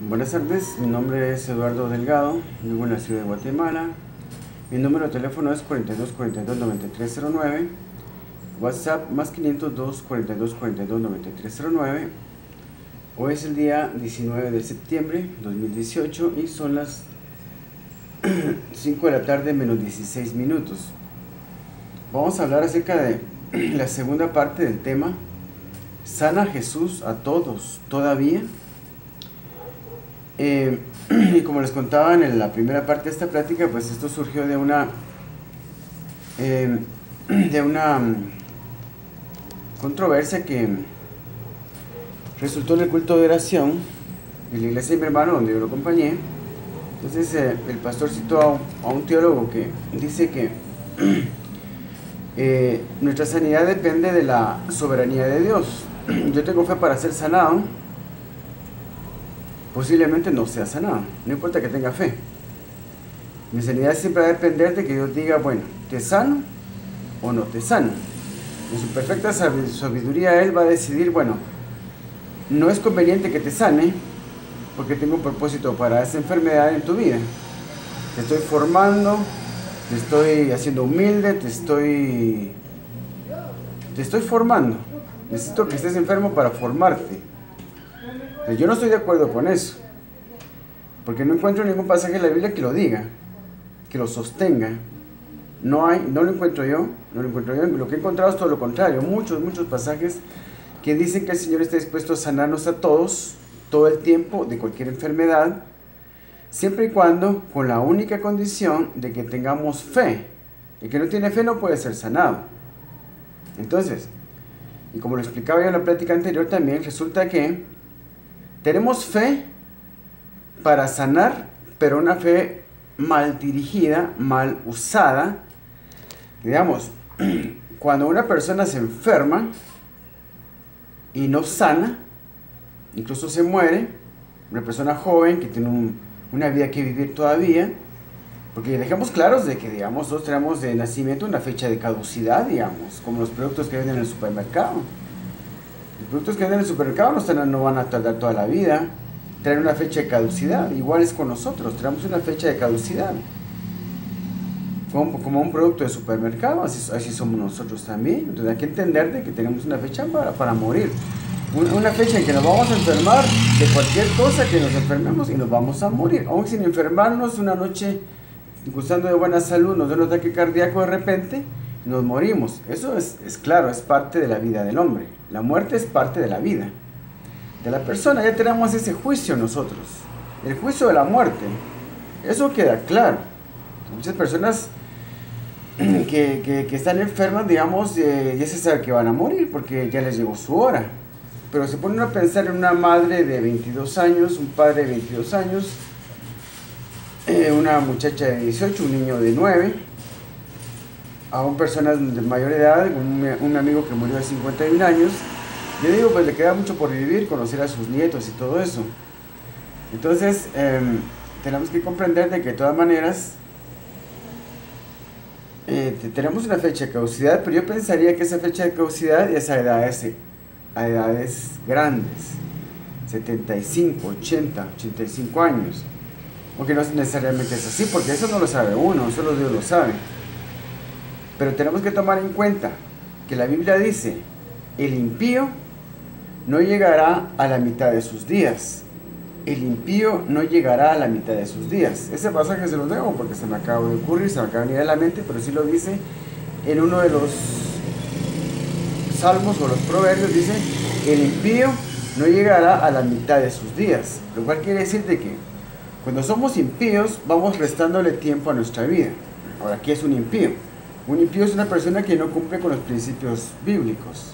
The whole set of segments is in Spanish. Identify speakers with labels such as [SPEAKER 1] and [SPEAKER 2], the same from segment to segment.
[SPEAKER 1] Buenas tardes, mi nombre es Eduardo Delgado, vivo en la ciudad de Guatemala. Mi número de teléfono es 4242-9309, WhatsApp más 502-4242-9309. Hoy es el día 19 de septiembre de 2018 y son las 5 de la tarde menos 16 minutos. Vamos a hablar acerca de la segunda parte del tema: ¿sana Jesús a todos todavía? Y como les contaba en la primera parte de esta plática, pues esto surgió de una controversia que resultó en el culto de oración de la iglesia de mi hermano, donde yo lo acompañé. Entonces el pastor citó a un teólogo que dice que nuestra sanidad depende de la soberanía de Dios. Yo tengo fe para ser sanado. Posiblemente no sea sanado, no importa que tenga fe. Mi sanidad siempre va a depender de que Dios diga, bueno, ¿te sano o no te sano? En su perfecta sabiduría Él va a decidir, bueno, no es conveniente que te sane porque tengo un propósito para esa enfermedad en tu vida. Te estoy formando, te estoy haciendo humilde, te estoy formando. Necesito que estés enfermo para formarte. Yo no estoy de acuerdo con eso, porque no encuentro ningún pasaje en la Biblia que lo diga, que lo sostenga. No lo encuentro yo. Lo que he encontrado es todo lo contrario. Muchos pasajes que dicen que el Señor está dispuesto a sanarnos a todos, todo el tiempo, de cualquier enfermedad, siempre y cuando, con la única condición de que tengamos fe. El que no tiene fe no puede ser sanado. Entonces, y como lo explicaba yo en la plática anterior también, resulta que tenemos fe para sanar, pero una fe mal dirigida, mal usada. Digamos, cuando una persona se enferma y no sana, incluso se muere, una persona joven que tiene una vida que vivir todavía, porque dejemos claros de que, digamos, nosotros tenemos de nacimiento una fecha de caducidad, digamos, como los productos que venden en el supermercado. Los productos que venden en el supermercado no van a tardar toda la vida, traen una fecha de caducidad. Igual es con nosotros, tenemos una fecha de caducidad. Como un producto de supermercado, así somos nosotros también. Entonces hay que entender de que tenemos una fecha para morir. Una fecha en que nos vamos a enfermar de cualquier cosa que nos enfermemos y nos vamos a morir. Aún sin enfermarnos, una noche gozando de buena salud, nos da un ataque cardíaco de repente, nos morimos. Eso es claro, es parte de la vida del hombre. La muerte es parte de la vida de la persona. Ya tenemos ese juicio nosotros, el juicio de la muerte. Eso queda claro. Muchas personas que están enfermas, digamos, ya se sabe que van a morir porque ya les llegó su hora. Pero se ponen a pensar en una madre de 22 años, un padre de 22 años, una muchacha de 18, un niño de 9, aún personas de mayor edad, un amigo que murió de 51 años. Yo digo, pues le queda mucho por vivir, conocer a sus nietos y todo eso. Entonces, tenemos que comprender de que de todas maneras tenemos una fecha de caducidad, pero yo pensaría que esa fecha de caducidad es a edades grandes, 75, 80, 85 años. Porque no necesariamente es así, porque eso no lo sabe uno, solo Dios lo sabe. Pero tenemos que tomar en cuenta que la Biblia dice: el impío no llegará a la mitad de sus días. El impío no llegará a la mitad de sus días. Ese pasaje se lo dejo porque se me acaba de ocurrir, se me acaba de venir a la mente, pero sí lo dice en uno de los salmos o los proverbios. Dice: el impío no llegará a la mitad de sus días. Lo cual quiere decir de que cuando somos impíos, vamos restándole tiempo a nuestra vida. Ahora, ¿qué es un impío? Un impío es una persona que no cumple con los principios bíblicos.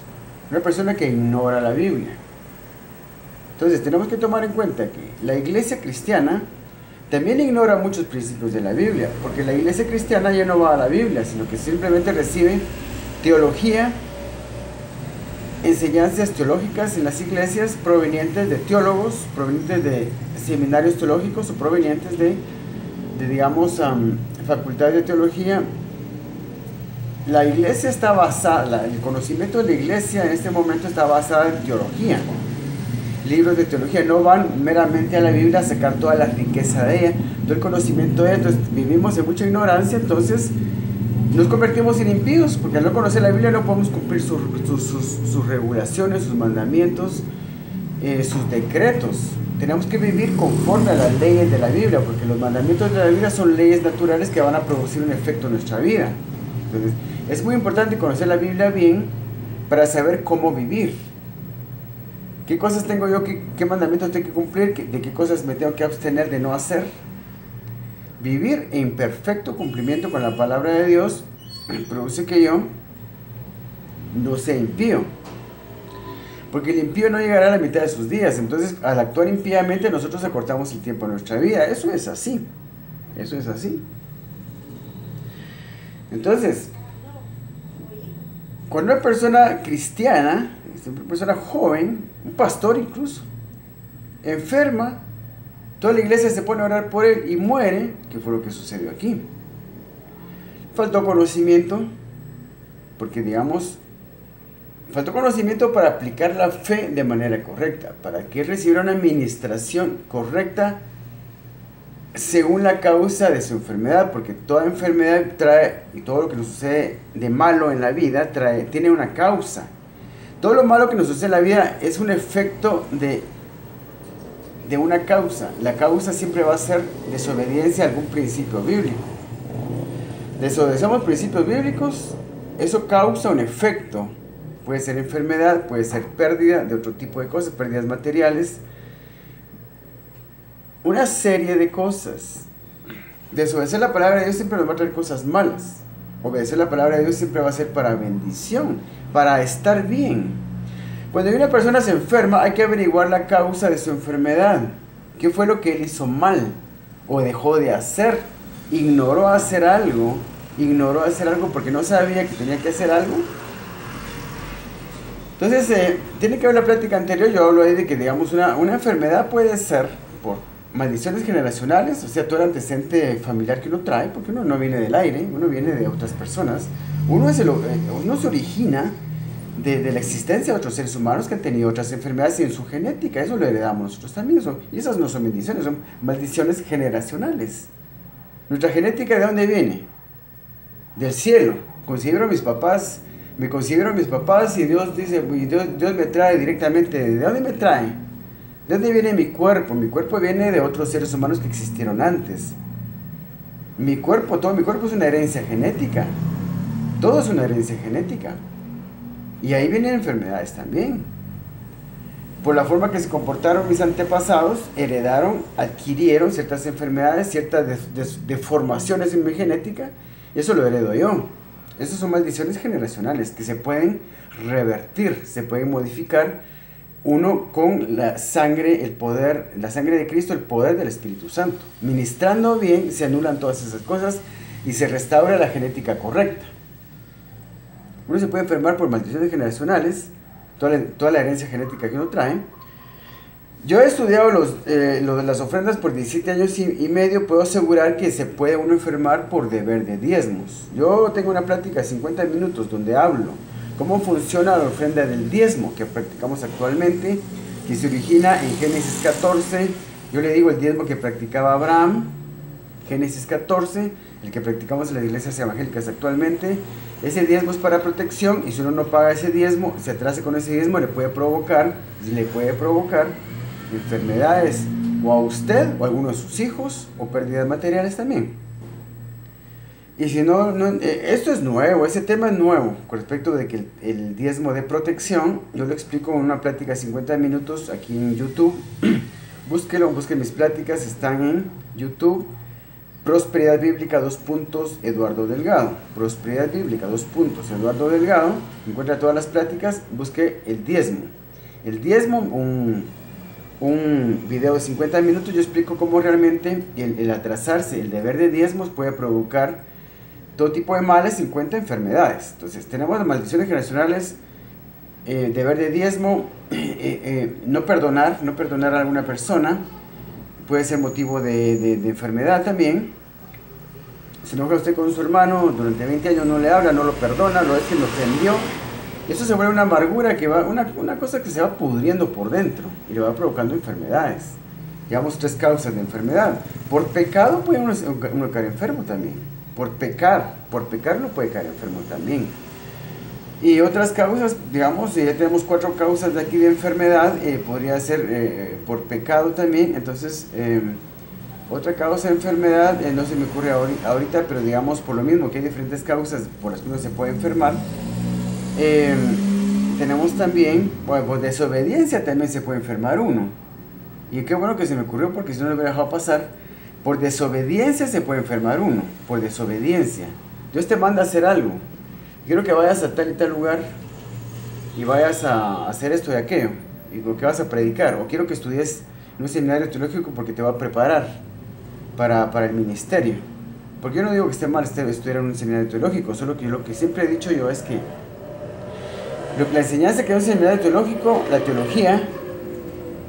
[SPEAKER 1] Una persona que ignora la Biblia. Entonces, tenemos que tomar en cuenta que la iglesia cristiana también ignora muchos principios de la Biblia. Porque la iglesia cristiana ya no va a la Biblia, sino que simplemente recibe teología, enseñanzas teológicas en las iglesias provenientes de teólogos, provenientes de seminarios teológicos o provenientes de digamos, facultades de teología. La iglesia el conocimiento de la iglesia en este momento está basada en teología. libros de teología, no van meramente a la Biblia a sacar toda la riqueza de ella, todo el conocimiento de ella. Entonces vivimos en mucha ignorancia, entonces nos convertimos en impíos, porque al no conocer la Biblia no podemos cumplir sus regulaciones, sus mandamientos, sus decretos. Tenemos que vivir conforme a las leyes de la Biblia, porque los mandamientos de la Biblia son leyes naturales que van a producir un efecto en nuestra vida. Entonces, es muy importante conocer la Biblia bien para saber cómo vivir. ¿Qué cosas tengo yo? ¿Qué mandamientos tengo que cumplir? ¿De qué cosas me tengo que abstener de no hacer? Vivir en perfecto cumplimiento con la palabra de Dios produce que yo no sea impío. Porque el impío no llegará a la mitad de sus días. Entonces, al actuar impíamente, nosotros acortamos el tiempo de nuestra vida. Eso es así. Eso es así. Entonces, cuando una persona cristiana, una persona joven, un pastor incluso, enferma, toda la iglesia se pone a orar por él y muere, que fue lo que sucedió aquí. Faltó conocimiento, porque digamos, faltó conocimiento para aplicar la fe de manera correcta, para que él recibiera una administración correcta según la causa de su enfermedad, porque toda enfermedad trae, y todo lo que nos sucede de malo en la vida tiene una causa. Todo lo malo que nos sucede en la vida es un efecto de una causa. La causa siempre va a ser desobediencia a algún principio bíblico. Desobedecemos principios bíblicos, eso causa un efecto. Puede ser enfermedad, puede ser pérdida de otro tipo de cosas, pérdidas materiales, una serie de cosas. Desobedecer la palabra de Dios siempre nos va a traer cosas malas. Obedecer la palabra de Dios siempre va a ser para bendición, para estar bien. Cuando una persona se enferma, hay que averiguar la causa de su enfermedad. ¿Qué fue lo que él hizo mal o dejó de hacer? Ignoró hacer algo porque no sabía que tenía que hacer algo. Entonces, tiene que haber la plática anterior. Yo hablo ahí de que, digamos, una enfermedad puede ser por maldiciones generacionales, o sea, todo el antecedente familiar que uno trae, porque uno no viene del aire, uno viene de otras personas. Uno se origina de la existencia de otros seres humanos que han tenido otras enfermedades y en su genética, eso lo heredamos nosotros también. Y esas no son bendiciones, son maldiciones generacionales. Nuestra genética, ¿de dónde viene? Del cielo. Me considero mis papás y Dios dice, Dios me trae directamente. ¿De dónde me trae? ¿De dónde viene mi cuerpo? Mi cuerpo viene de otros seres humanos que existieron antes. Todo mi cuerpo es una herencia genética. Todo es una herencia genética. Y ahí vienen enfermedades también. Por la forma que se comportaron mis antepasados, adquirieron ciertas enfermedades, ciertas deformaciones en mi genética, y eso lo heredo yo. Esas son maldiciones generacionales que se pueden revertir, se pueden modificar, uno con la sangre, la sangre de Cristo, el poder del Espíritu Santo. Ministrando bien, se anulan todas esas cosas y se restaura la genética correcta. Uno se puede enfermar por maldiciones generacionales, toda la herencia genética que uno trae. Yo he estudiado lo de las ofrendas por 17 años y medio. Puedo asegurar que se puede uno enfermar por deber de diezmos. Yo tengo una plática de 50 minutos donde hablo cómo funciona la ofrenda del diezmo que practicamos actualmente, que se origina en Génesis 14. Yo le digo el diezmo que practicaba Abraham, Génesis 14, el que practicamos en las iglesias evangélicas actualmente. Ese diezmo es para protección, y si uno no paga ese diezmo, se atrasa con ese diezmo, le puede provocar enfermedades, o a usted, o a alguno de sus hijos, o pérdidas materiales también. Y si no, esto es nuevo, ese tema es nuevo, con respecto de que el diezmo de protección, yo lo explico en una plática de 50 minutos aquí en YouTube. Búsquelo, busquen mis pláticas, están en YouTube. Prosperidad Bíblica, Eduardo Delgado. Prosperidad Bíblica, Eduardo Delgado. Encuentra todas las pláticas, busque el diezmo. El diezmo, un video de 50 minutos, yo explico cómo realmente el atrasarse, el deber de diezmos puede provocar todo tipo de males, 50 enfermedades. Entonces, tenemos las maldiciones generacionales, deber de diezmo, no perdonar a alguna persona, puede ser motivo de enfermedad también. Se enoja usted con su hermano, durante 20 años no le habla, no lo perdona, lo es que lo ofendió, Eso se vuelve una amargura que va, una cosa que se va pudriendo por dentro y le va provocando enfermedades. Digamos 3 causas de enfermedad. Por pecado puede uno caer enfermo también. Por pecar uno puede caer enfermo también. Y otras causas, digamos, si ya tenemos 4 causas de aquí de enfermedad, podría ser por pecado también. Entonces, otra causa de enfermedad, no se me ocurre ahorita, pero digamos por lo mismo que hay diferentes causas por las que uno se puede enfermar. Tenemos también, bueno, por desobediencia también se puede enfermar uno. Y qué bueno que se me ocurrió porque si no lo hubiera dejado pasar. Por desobediencia se puede enfermar uno, por desobediencia. Dios te manda a hacer algo. Quiero que vayas a tal y tal lugar y vayas a hacer esto y aquello, y lo que vas a predicar. O quiero que estudies en un seminario teológico porque te va a preparar para el ministerio. Porque yo no digo que esté mal estudiar en un seminario teológico, solo que lo que siempre he dicho yo es que la enseñanza que hay en un seminario teológico, la teología,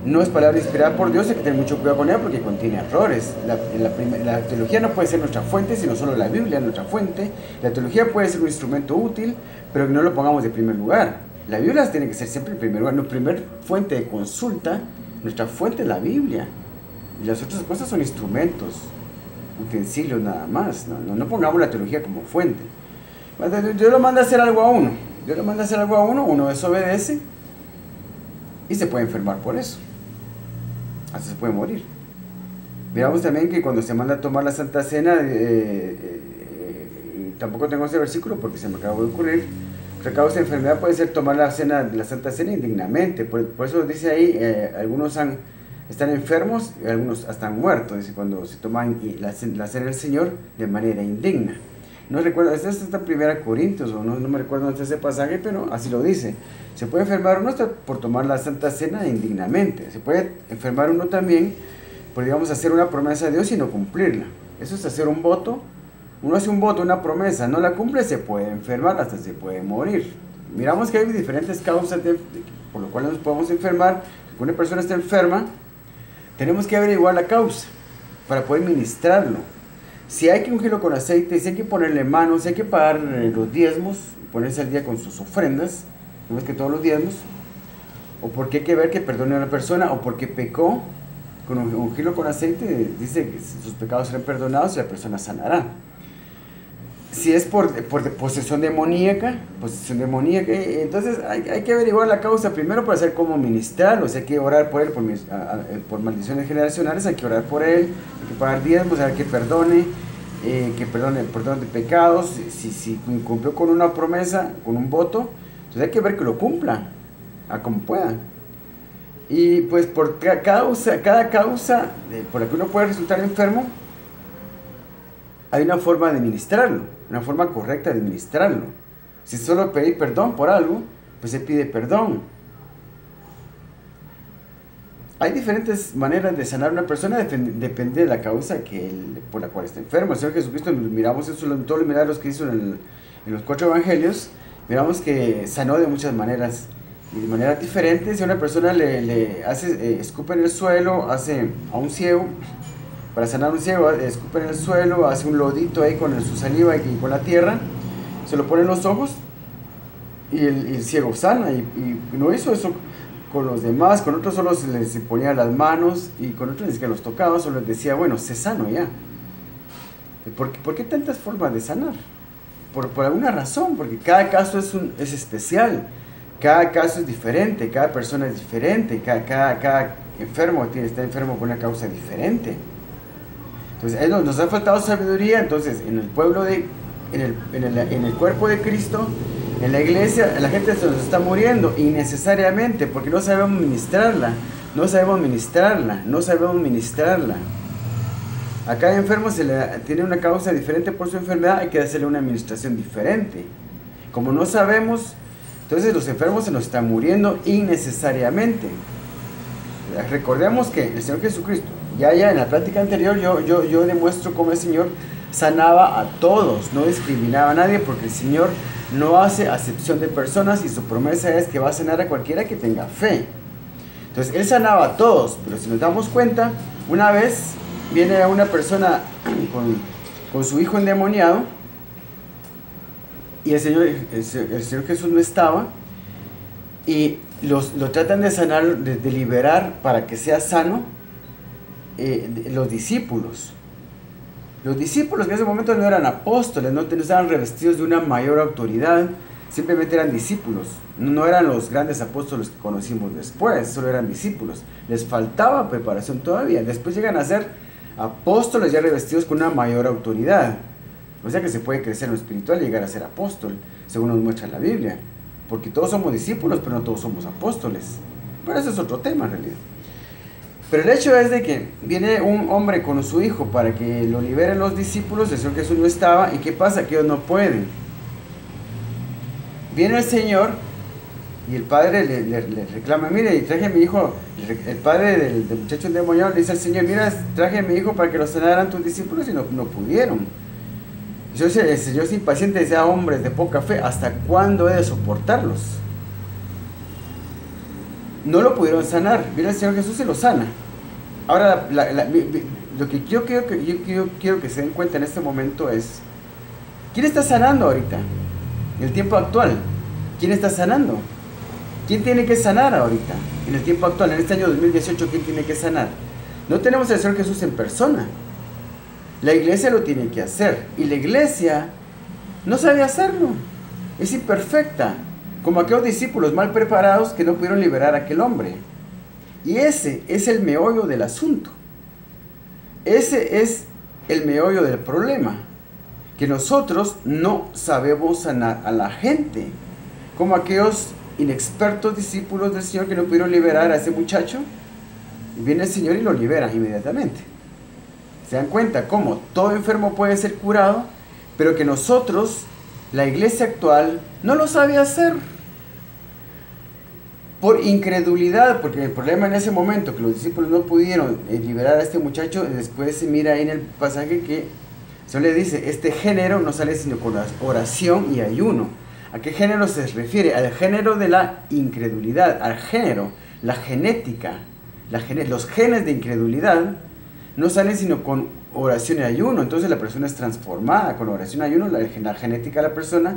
[SPEAKER 1] no es palabra inspirada por Dios, hay que tener mucho cuidado con ella porque contiene errores. La teología no puede ser nuestra fuente, sino solo la Biblia es nuestra fuente. La teología puede ser un instrumento útil, pero que no lo pongamos de primer lugar. La Biblia tiene que ser siempre el primer lugar, nuestra primera fuente de consulta, nuestra fuente es la Biblia. Y las otras cosas son instrumentos, utensilios nada más. No pongamos la teología como fuente. Dios lo manda a hacer algo a uno. Dios lo manda a hacer algo a uno, uno desobedece y se puede enfermar por eso. Hasta se puede morir. Miramos también que cuando se manda a tomar la Santa Cena, tampoco tengo ese versículo porque se me acabó de ocurrir, otra causa de enfermedad puede ser tomar la Santa Cena indignamente. Por eso dice ahí, algunos están enfermos y algunos están muertos, dice, cuando se toman la Cena del Señor de manera indigna. No recuerdo, esta es en 1 Corintios, o no me recuerdo dónde está ese pasaje, pero así lo dice. Se puede enfermar uno por tomar la Santa Cena indignamente. Se puede enfermar uno también por, digamos, hacer una promesa a Dios y no cumplirla. Eso es hacer un voto. Uno hace un voto, una promesa, no la cumple, se puede enfermar, hasta se puede morir. Miramos que hay diferentes causas por las cuales nos podemos enfermar. Si una persona está enferma, tenemos que averiguar la causa para poder ministrarlo. Si hay que ungirlo con aceite, si hay que ponerle manos, si hay que pagar los diezmos, ponerse al día con sus ofrendas, no es que todos los diezmos, o porque hay que ver que perdone a la persona, o porque pecó, con ungirlo con aceite, dice que sus pecados serán perdonados y la persona sanará. Si es por posesión demoníaca, entonces hay que averiguar la causa primero para saber cómo ministrarlo. O sea, hay que orar por él, por maldiciones generacionales, hay que orar por él, hay que pagar diezmos, hay que perdone el perdón de pecados. Si cumplió con una promesa, con un voto, entonces hay que ver que lo cumpla, a como pueda. Y pues por cada causa por la que uno puede resultar enfermo, hay una forma de ministrarlo, una forma correcta de ministrarlo. Si solo pedir perdón por algo, pues se pide perdón. Hay diferentes maneras de sanar a una persona, depende de la causa por la cual está enfermo. El Señor Jesucristo, miramos eso en todos los milagros que hizo en los 4 evangelios, miramos que sanó de muchas maneras, y de maneras diferentes. Si a una persona le hace, escupe en el suelo, hace a un ciego, para sanar a un ciego, escupe en el suelo, hace un lodito ahí con su saliva y con la tierra, se lo pone en los ojos y el ciego sana. Y no hizo eso con los demás, con otros solo se les ponía las manos y con otros que los tocaba, solo les decía, bueno, sé sano ya. ¿Por qué tantas formas de sanar? Por alguna razón, porque cada caso es especial, cada caso es diferente, cada persona es diferente, cada enfermo está enfermo por una causa diferente. Entonces, nos ha faltado sabiduría. Entonces, en el pueblo en el cuerpo de Cristo, en la iglesia, la gente se nos está muriendo innecesariamente porque no sabemos ministrarla. A cada enfermo tiene una causa diferente por su enfermedad, hay que hacerle una administración diferente. Como no sabemos, entonces los enfermos se nos están muriendo innecesariamente. Recordemos que el Señor Jesucristo, ya en la plática anterior yo demuestro cómo el Señor sanaba a todos, no discriminaba a nadie, porque el Señor no hace acepción de personas y su promesa es que va a sanar a cualquiera que tenga fe. Entonces Él sanaba a todos, pero si nos damos cuenta, una vez viene una persona con su hijo endemoniado y el Señor Jesús no estaba, y lo tratan de sanar, de liberar para que sea sano los discípulos. Los discípulos que en ese momento no eran apóstoles, no estaban revestidos de una mayor autoridad, simplemente eran discípulos. No eran los grandes apóstoles que conocimos después, solo eran discípulos. Les faltaba preparación todavía. Después llegan a ser apóstoles ya revestidos con una mayor autoridad. O sea que se puede crecer en lo espiritual y llegar a ser apóstol, según nos muestra la Biblia. Porque todos somos discípulos, pero no todos somos apóstoles. Pero ese es otro tema en realidad. Pero el hecho es de que viene un hombre con su hijo para que lo liberen los discípulos. El Señor Jesús no estaba. ¿Y qué pasa? Que ellos no pueden. Viene el Señor y el padre le reclama: mire, y traje a mi hijo. El padre del muchacho endemoniado le dice al Señor: mira, traje a mi hijo para que lo sanaran tus discípulos y no pudieron. Entonces el Señor es impaciente y dice: hombres de poca fe, ¿hasta cuándo he de soportarlos? No lo pudieron sanar. Viene el Señor Jesús y lo sana. Ahora, lo que yo quiero que se den cuenta en este momento es: ¿quién está sanando ahorita? En el tiempo actual, ¿quién está sanando? ¿Quién tiene que sanar ahorita? En el tiempo actual, en este año 2018, ¿quién tiene que sanar? No tenemos al Señor Jesús en persona. La iglesia lo tiene que hacer. Y la iglesia no sabe hacerlo. Es imperfecta. Como aquellos discípulos mal preparados que no pudieron liberar a aquel hombre. Y ese es el meollo del asunto. Ese es el meollo del problema. Que nosotros no sabemos sanar a la gente. Como aquellos inexpertos discípulos del Señor que no pudieron liberar a ese muchacho. Y viene el Señor y lo libera inmediatamente. ¿Se dan cuenta cómo todo enfermo puede ser curado? Pero que nosotros, la iglesia actual, no lo sabe hacer. Por incredulidad, porque el problema en ese momento que los discípulos no pudieron liberar a este muchacho, después se mira ahí en el pasaje que se le dice: este género no sale sino con oración y ayuno. ¿A qué género se refiere? Al género de la incredulidad, al género, la genética, los genes de incredulidad no salen sino con oración y ayuno. Entonces la persona es transformada con oración y ayuno, la genética de la persona.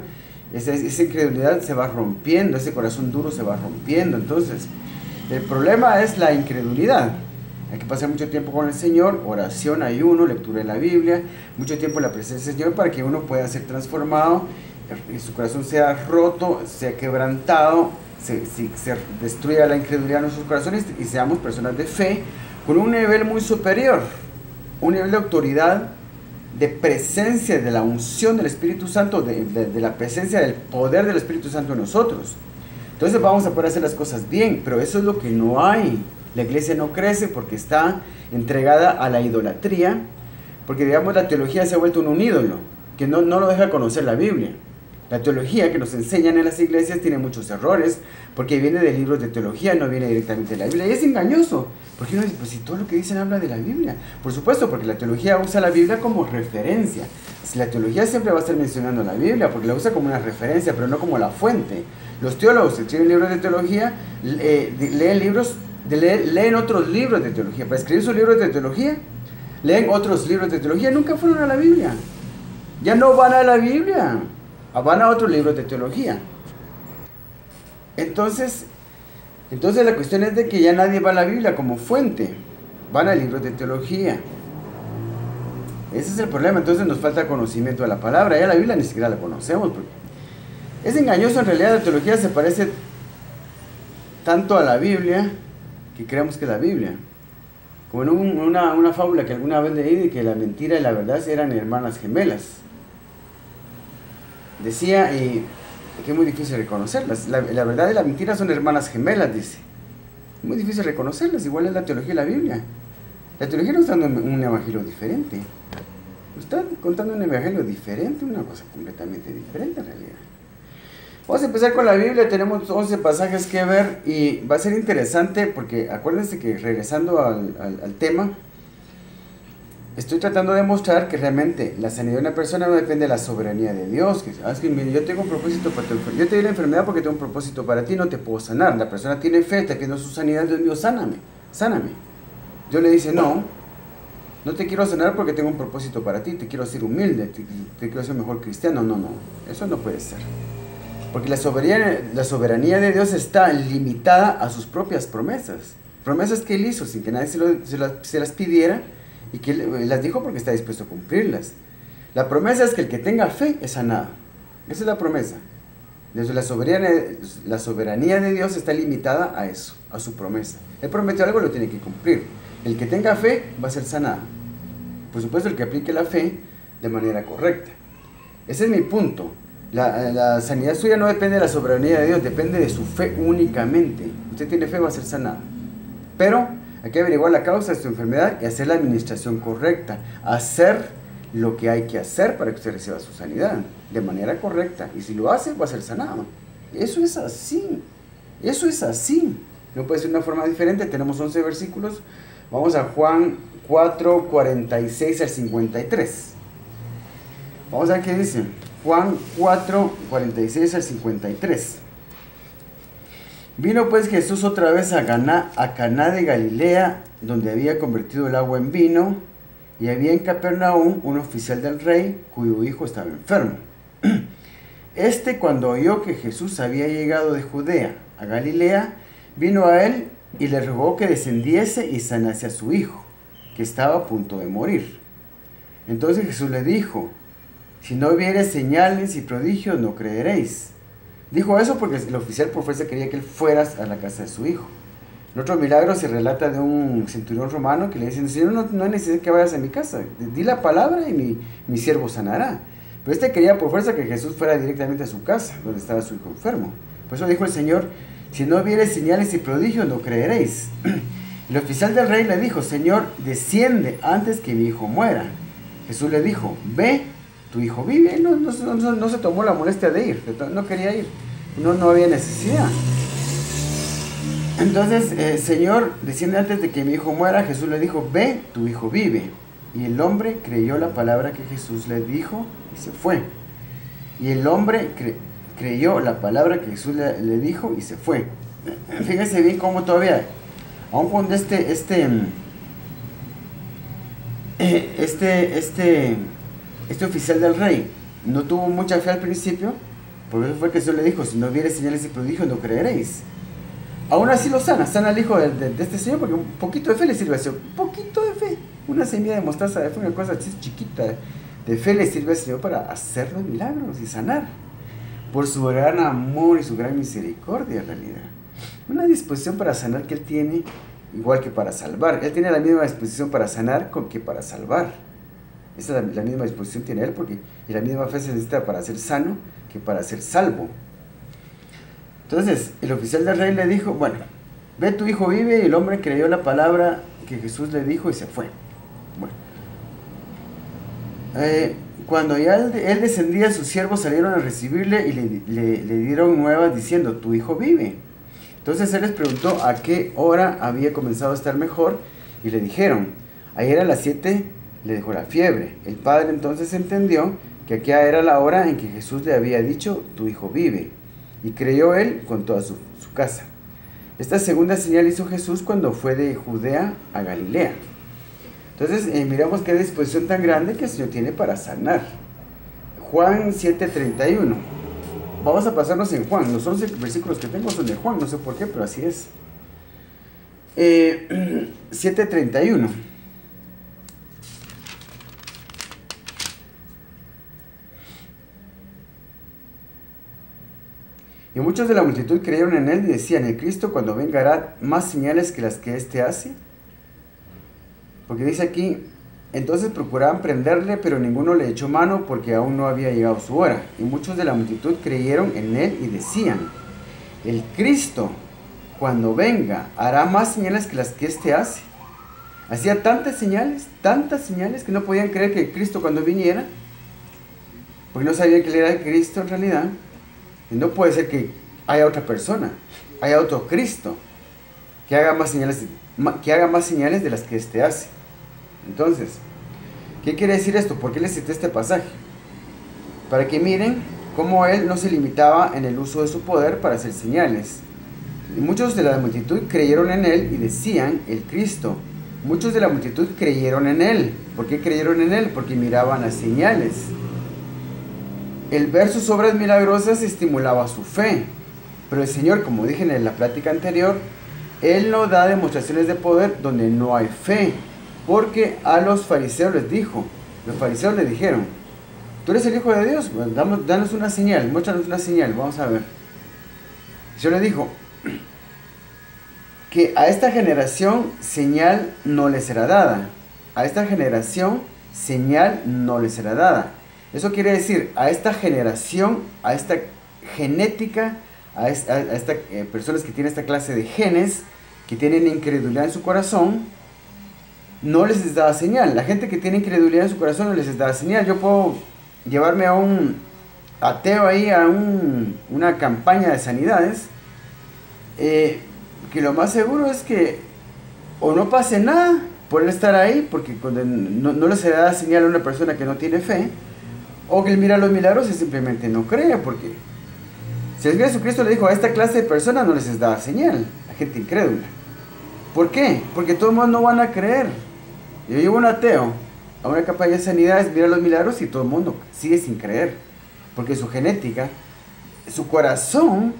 [SPEAKER 1] Esa incredulidad se va rompiendo, ese corazón duro se va rompiendo. Entonces, el problema es la incredulidad. Hay que pasar mucho tiempo con el Señor, oración, ayuno, lectura de la Biblia, mucho tiempo en la presencia del Señor para que uno pueda ser transformado, y su corazón sea roto, sea quebrantado, se destruya la incredulidad en nuestros corazones y seamos personas de fe con un nivel muy superior, un nivel de autoridad, de presencia, de la unción del Espíritu Santo, de la presencia del poder del Espíritu Santo en nosotros. Entonces vamos a poder hacer las cosas bien, pero eso es lo que no hay. La iglesia no crece porque está entregada a la idolatría, porque digamos la teología se ha vuelto un ídolo, que no lo deja conocer la Biblia. La teología que nos enseñan en las iglesias tiene muchos errores, porque viene de libros de teología, no viene directamente de la Biblia. Y es engañoso, porque uno dice: pues si todo lo que dicen habla de la Biblia. Por supuesto, porque la teología usa la Biblia como referencia. La teología siempre va a estar mencionando la Biblia, porque la usa como una referencia, pero no como la fuente. Los teólogos que escriben libros de teología, leen otros libros de teología. Para escribir sus libros de teología, leen otros libros de teología. Nunca fueron a la Biblia. Ya no van a la Biblia. Van a otros libros de teología. Entonces la cuestión es de que ya nadie va a la Biblia como fuente. Van a libros de teología. Ese es el problema. Entonces nos falta conocimiento de la palabra. Ya la Biblia ni siquiera la conocemos. Es engañoso. En realidad la teología se parece tanto a la Biblia que creemos que es la Biblia. Como en una fábula que alguna vez leí, de que la mentira y la verdad eran hermanas gemelas. Decía que es muy difícil reconocerlas. La verdad y la mentira son hermanas gemelas, dice. Es muy difícil reconocerlas. Igual es la teología y la Biblia. La teología no está dando un evangelio diferente. Está contando un evangelio diferente, una cosa completamente diferente en realidad. Vamos a empezar con la Biblia. Tenemos 11 pasajes que ver y va a ser interesante porque acuérdense que regresando al tema, estoy tratando de mostrar que realmente la sanidad de una persona no depende de la soberanía de Dios. Mire, yo tengo un propósito para tu enfermedad. Yo te di la enfermedad porque tengo un propósito para ti, no te puedo sanar. La persona tiene fe, está pidiendo su sanidad. Dios mío, sáname. Dios le dice: no te quiero sanar porque tengo un propósito para ti. Te quiero hacer humilde, te quiero hacer mejor cristiano. No, eso no puede ser. Porque la soberanía de Dios está limitada a sus propias promesas. Promesas que Él hizo sin que nadie se las pidiera, y que Él las dijo porque está dispuesto a cumplirlas. La promesa es que el que tenga fe es sanado. Esa es la promesa. Desde la soberanía de Dios está limitada a eso, a su promesa. Él prometió algo, lo tiene que cumplir. El que tenga fe va a ser sanado. Por supuesto, el que aplique la fe de manera correcta. Ese es mi punto. La sanidad suya no depende de la soberanía de Dios, depende de su fe únicamente. Usted tiene fe, va a ser sanado. Pero hay que averiguar la causa de su enfermedad y hacer la administración correcta. Hacer lo que hay que hacer para que usted reciba su sanidad de manera correcta. Y si lo hace, va a ser sanado. Eso es así. Eso es así. No puede ser de una forma diferente. Tenemos 11 versículos. Vamos a Juan 4, 46 al 53. Vamos a ver qué dice. Juan 4, 46 al 53. Vino pues Jesús otra vez a Caná de Galilea, donde había convertido el agua en vino, y había en Capernaum un oficial del rey, cuyo hijo estaba enfermo. Este, cuando oyó que Jesús había llegado de Judea a Galilea, vino a él y le rogó que descendiese y sanase a su hijo, que estaba a punto de morir. Entonces Jesús le dijo: si no viereis señales y prodigios, no creeréis. Dijo eso porque el oficial por fuerza quería que él fuera a la casa de su hijo. En otro milagro se relata de un centurión romano que le dice: Señor, no hay necesidad que vayas a mi casa, di la palabra y mi siervo sanará. Pero este quería por fuerza que Jesús fuera directamente a su casa, donde estaba su hijo enfermo. Por eso dijo el Señor: si no viereis señales y prodigios, no creeréis. El oficial del rey le dijo: Señor, desciende antes que mi hijo muera. Jesús le dijo: ve, tu hijo vive. No se tomó la molestia de ir, no quería ir, no había necesidad. Entonces, Señor, desciende antes de que mi hijo muera. Jesús le dijo: ve, tu hijo vive. Y el hombre creyó la palabra que Jesús le dijo y se fue. Y el hombre creyó la palabra que Jesús le dijo y se fue. Fíjense bien cómo todavía, aun cuando este oficial del rey no tuvo mucha fe al principio, por eso fue que Jesús le dijo: si no vieres señales y prodigios, no creeréis. Aún así lo sana al hijo de este señor, porque un poquito de fe le sirve al Señor. Un poquito de fe, una semilla de mostaza de fe, una cosa chiquita de fe le sirve al Señor para hacer los milagros y sanar. Por su gran amor y su gran misericordia, en realidad. Una disposición para sanar que Él tiene, igual que para salvar. Él tiene la misma disposición para sanar que para salvar. Esa es la misma disposición tiene Él, y la misma fe se necesita para ser sano que para ser salvo. Entonces, el oficial del rey le dijo: bueno, ve, tu hijo vive. Y el hombre creyó la palabra que Jesús le dijo y se fue. Bueno, cuando ya él descendía, sus siervos salieron a recibirle y le dieron nuevas diciendo: tu hijo vive. Entonces él les preguntó a qué hora había comenzado a estar mejor, y le dijeron: ayer a las 7 le dejó la fiebre. El padre entonces entendió que aquella era la hora en que Jesús le había dicho: tu hijo vive. Y creyó él con toda su casa. Esta segunda señal hizo Jesús cuando fue de Judea a Galilea. Entonces miramos qué disposición tan grande que el Señor tiene para sanar. Juan 7:31. Vamos a pasarnos en Juan. Los 11 versículos que tengo son de Juan, no sé por qué, pero así es. 7:31. Y muchos de la multitud creyeron en él y decían: el Cristo, cuando venga, hará más señales que las que éste hace. Porque dice aquí: entonces procuraban prenderle, pero ninguno le echó mano, porque aún no había llegado su hora. Y muchos de la multitud creyeron en él y decían: el Cristo, cuando venga, hará más señales que las que éste hace. Hacía tantas señales, que no podían creer que Cristo, cuando viniera, porque no sabían que él era Cristo en realidad. Y no puede ser que haya otra persona, haya otro Cristo que haga más señales de las que éste hace. Entonces, ¿qué quiere decir esto? ¿Por qué les cité este pasaje? Para que miren cómo él no se limitaba en el uso de su poder para hacer señales. Y muchos de la multitud creyeron en él y decían: el Cristo. Muchos de la multitud creyeron en él. ¿Por qué creyeron en él? Porque miraban las señales. el ver sus obras milagrosas estimulaba su fe. Pero el Señor, como dije en la plática anterior, Él no da demostraciones de poder donde no hay fe. Porque a los fariseos les dijo, los fariseos le dijeron, ¿tú eres el Hijo de Dios? Bueno, danos una señal, muéstranos una señal, vamos a ver. El Señor le dijo que a esta generación señal no les será dada. A esta generación señal no les será dada. Eso quiere decir, a esta generación, a esta genética, a estas personas que tienen esta clase de genes, que tienen incredulidad en su corazón, no les es dada señal. La gente que tiene incredulidad en su corazón no les es dada señal. Yo puedo llevarme a un ateo ahí a una campaña de sanidades, que lo más seguro es que o no pase nada por él estar ahí, porque cuando no les da señal a una persona que no tiene fe, o que él mira los milagros y simplemente no cree, porque si el Jesucristo le dijo a esta clase de personas no les es dada señal, a gente incrédula. ¿Por qué? Porque todo el mundo no van a creer. Yo llevo un ateo a una campaña de sanidades, mira los milagros y todo el mundo sigue sin creer, porque su genética, su corazón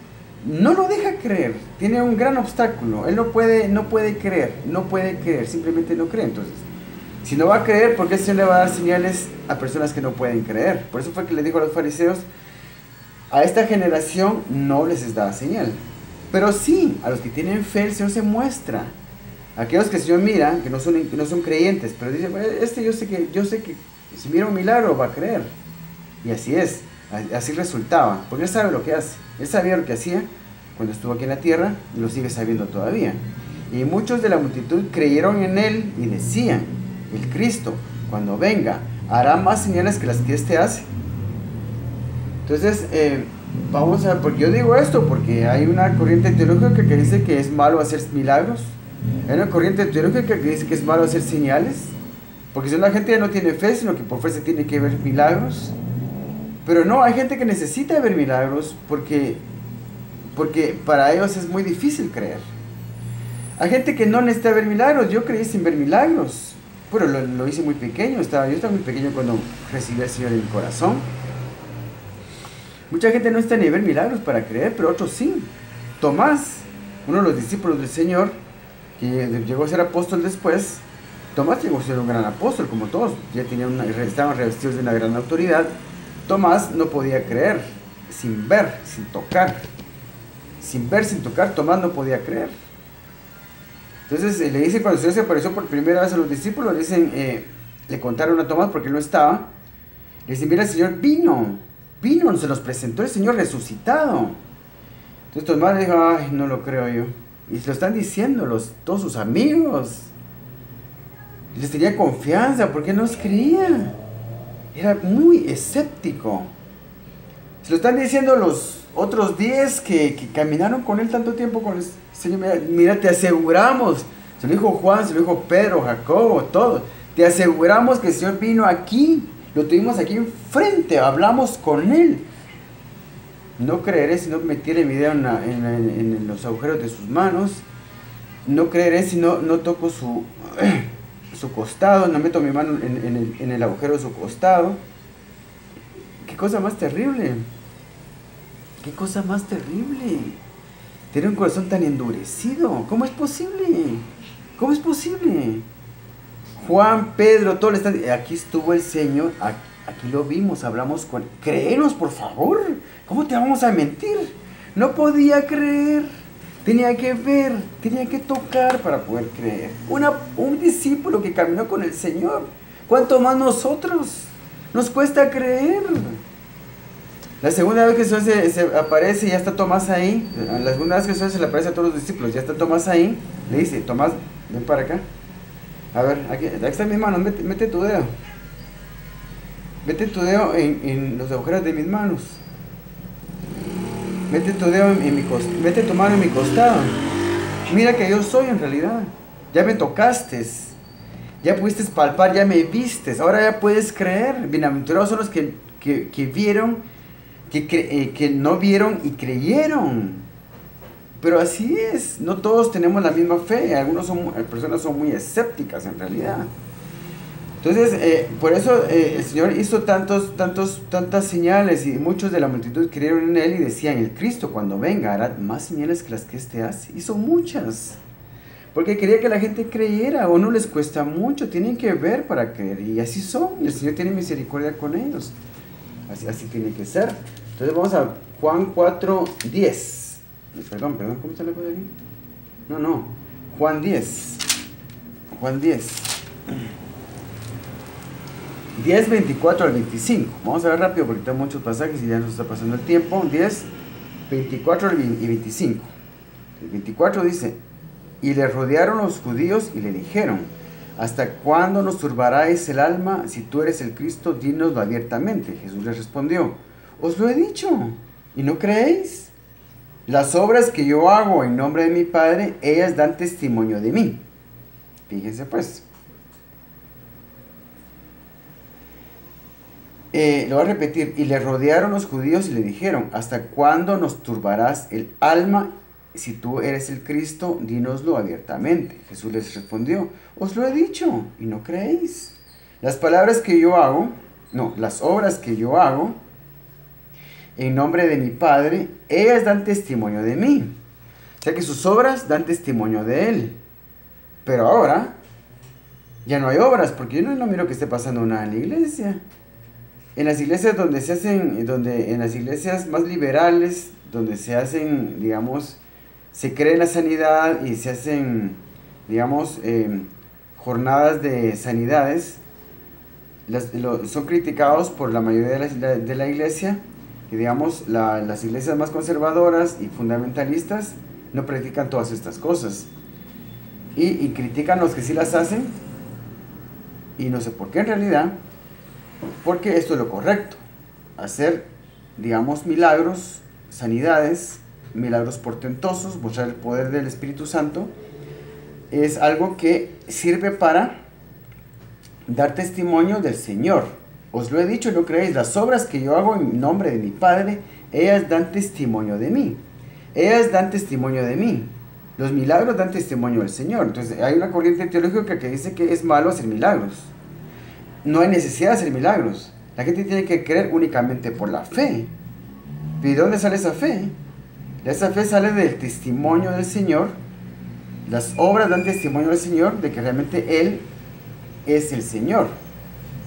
[SPEAKER 1] no lo deja creer, tiene un gran obstáculo, él no puede creer, simplemente no cree. Entonces, si no va a creer, ¿por qué el Señor le va a dar señales a personas que no pueden creer? Por eso fue que le dijo a los fariseos, a esta generación no les es dada señal, pero sí, a los que tienen fe el Señor se muestra. Aquellos que el Señor mira, que no son creyentes, pero dicen, yo sé que si mira un milagro va a creer. Y así es, así resultaba, porque Él sabe lo que hace. Él sabía lo que hacía cuando estuvo aquí en la tierra y lo sigue sabiendo todavía. Y muchos de la multitud creyeron en Él y decían, el Cristo, cuando venga, hará más señales que las que éste hace. Entonces, vamos a, porque yo digo esto porque hay una corriente teológica que dice que es malo hacer milagros. Hay una corriente teológica que dice que es malo hacer señales, porque si la gente ya no tiene fe, sino que por fe se tiene que ver milagros. Pero no, hay gente que necesita ver milagros porque para ellos es muy difícil creer. Hay gente que no necesita ver milagros. Yo creí sin ver milagros, pero lo hice muy pequeño. Yo estaba muy pequeño cuando recibí al Señor en mi corazón. Mucha gente no necesita ni ver milagros para creer, pero otros sí. Tomás, uno de los discípulos del Señor, que llegó a ser apóstol después, Tomás llegó a ser un gran apóstol, como todos, ya estaban revestidos de una gran autoridad. Tomás no podía creer, sin ver, sin tocar. Sin ver, sin tocar, Tomás no podía creer. Entonces le dicen, cuando el Señor se apareció por primera vez a los discípulos, le contaron a Tomás porque él no estaba. Le dicen, mira, el Señor vino, se los presentó el Señor resucitado. Entonces Tomás le dijo, ay, no lo creo yo. Y se lo están diciendo todos sus amigos. Y les tenía confianza porque no los creía. Era muy escéptico. Se lo están diciendo los otros 10 que caminaron con él tanto tiempo con el Señor. Mira, te aseguramos. Se lo dijo Juan, se lo dijo Pedro, Jacobo, todos. Te aseguramos que el Señor vino aquí. Lo tuvimos aquí enfrente. Hablamos con él. No creeré si no metiere mi dedo en los agujeros de sus manos. No creeré si no toco su costado, no meto mi mano en el agujero de su costado. Qué cosa más terrible. Qué cosa más terrible. Tener un corazón tan endurecido. ¿Cómo es posible? ¿Cómo es posible? Juan, Pedro, todos le están diciendo, aquí estuvo el Señor, aquí lo vimos, hablamos con él. Créenos, por favor. ¿Cómo te vamos a mentir? No podía creer. Tenía que ver, tenía que tocar para poder creer. Un discípulo que caminó con el Señor. ¿Cuánto más nosotros? Nos cuesta creer. La segunda vez que Jesús se aparece, ya está Tomás ahí. La segunda vez que Jesús se le aparece a todos los discípulos, ya está Tomás ahí. Le dice, Tomás, ven para acá. A ver, aquí está mi mano, mete tu dedo. Mete tu dedo en los agujeros de mis manos. Mete tu dedo mete tu mano en mi costado. Mira que yo soy en realidad. Ya me tocaste. Ya pudiste palpar, ya me vistes. Ahora ya puedes creer. Bienaventurados son los que vieron, que no vieron y creyeron. Pero así es. No todos tenemos la misma fe. Algunas personas son muy escépticas en realidad. Entonces, por eso el Señor hizo tantas señales y muchos de la multitud creyeron en Él y decían, el Cristo cuando venga hará más señales que las que éste hace. Hizo muchas, porque quería que la gente creyera, o no les cuesta mucho, tienen que ver para creer, y así son, y el Señor tiene misericordia con ellos, así tiene que ser. Entonces vamos a Juan 4:10, perdón, ¿cómo está la cosa aquí? No, Juan 10, 10, 24 al 25. Vamos a ver rápido porque tengo muchos pasajes y ya nos está pasando el tiempo. 10, 24 y 25. El 24 dice, y le rodearon los judíos y le dijeron, ¿hasta cuándo nos turbaráis el alma? Si tú eres el Cristo, dínoslo abiertamente. Jesús les respondió, os lo he dicho, ¿y no creéis? Las obras que yo hago en nombre de mi Padre, ellas dan testimonio de mí. Fíjense pues. Lo voy a repetir. Y le rodearon los judíos y le dijeron, ¿hasta cuándo nos turbarás el alma? Si tú eres el Cristo, dínoslo abiertamente. Jesús les respondió, os lo he dicho, y no creéis. Las obras que yo hago, en nombre de mi Padre, ellas dan testimonio de mí. O sea que sus obras dan testimonio de Él. Pero ahora, ya no hay obras, porque yo no miro que esté pasando nada en la iglesia. En las iglesias en las iglesias más liberales, donde se hacen, digamos, se cree en la sanidad y se hacen, digamos, jornadas de sanidades, son criticados por la mayoría de la iglesia, y digamos, las iglesias más conservadoras y fundamentalistas no predican todas estas cosas. Y critican los que sí las hacen, y no sé por qué en realidad, porque esto es lo correcto, hacer, digamos, milagros, sanidades, milagros portentosos, mostrar el poder del Espíritu Santo, es algo que sirve para dar testimonio del Señor. Os lo he dicho, no creéis, las obras que yo hago en nombre de mi Padre, ellas dan testimonio de mí. Ellas dan testimonio de mí. Los milagros dan testimonio del Señor. Entonces hay una corriente teológica que dice que es malo hacer milagros. No hay necesidad de hacer milagros. La gente tiene que creer únicamente por la fe. ¿Y de dónde sale esa fe? Esa fe sale del testimonio del Señor. Las obras dan testimonio del Señor de que realmente Él es el Señor.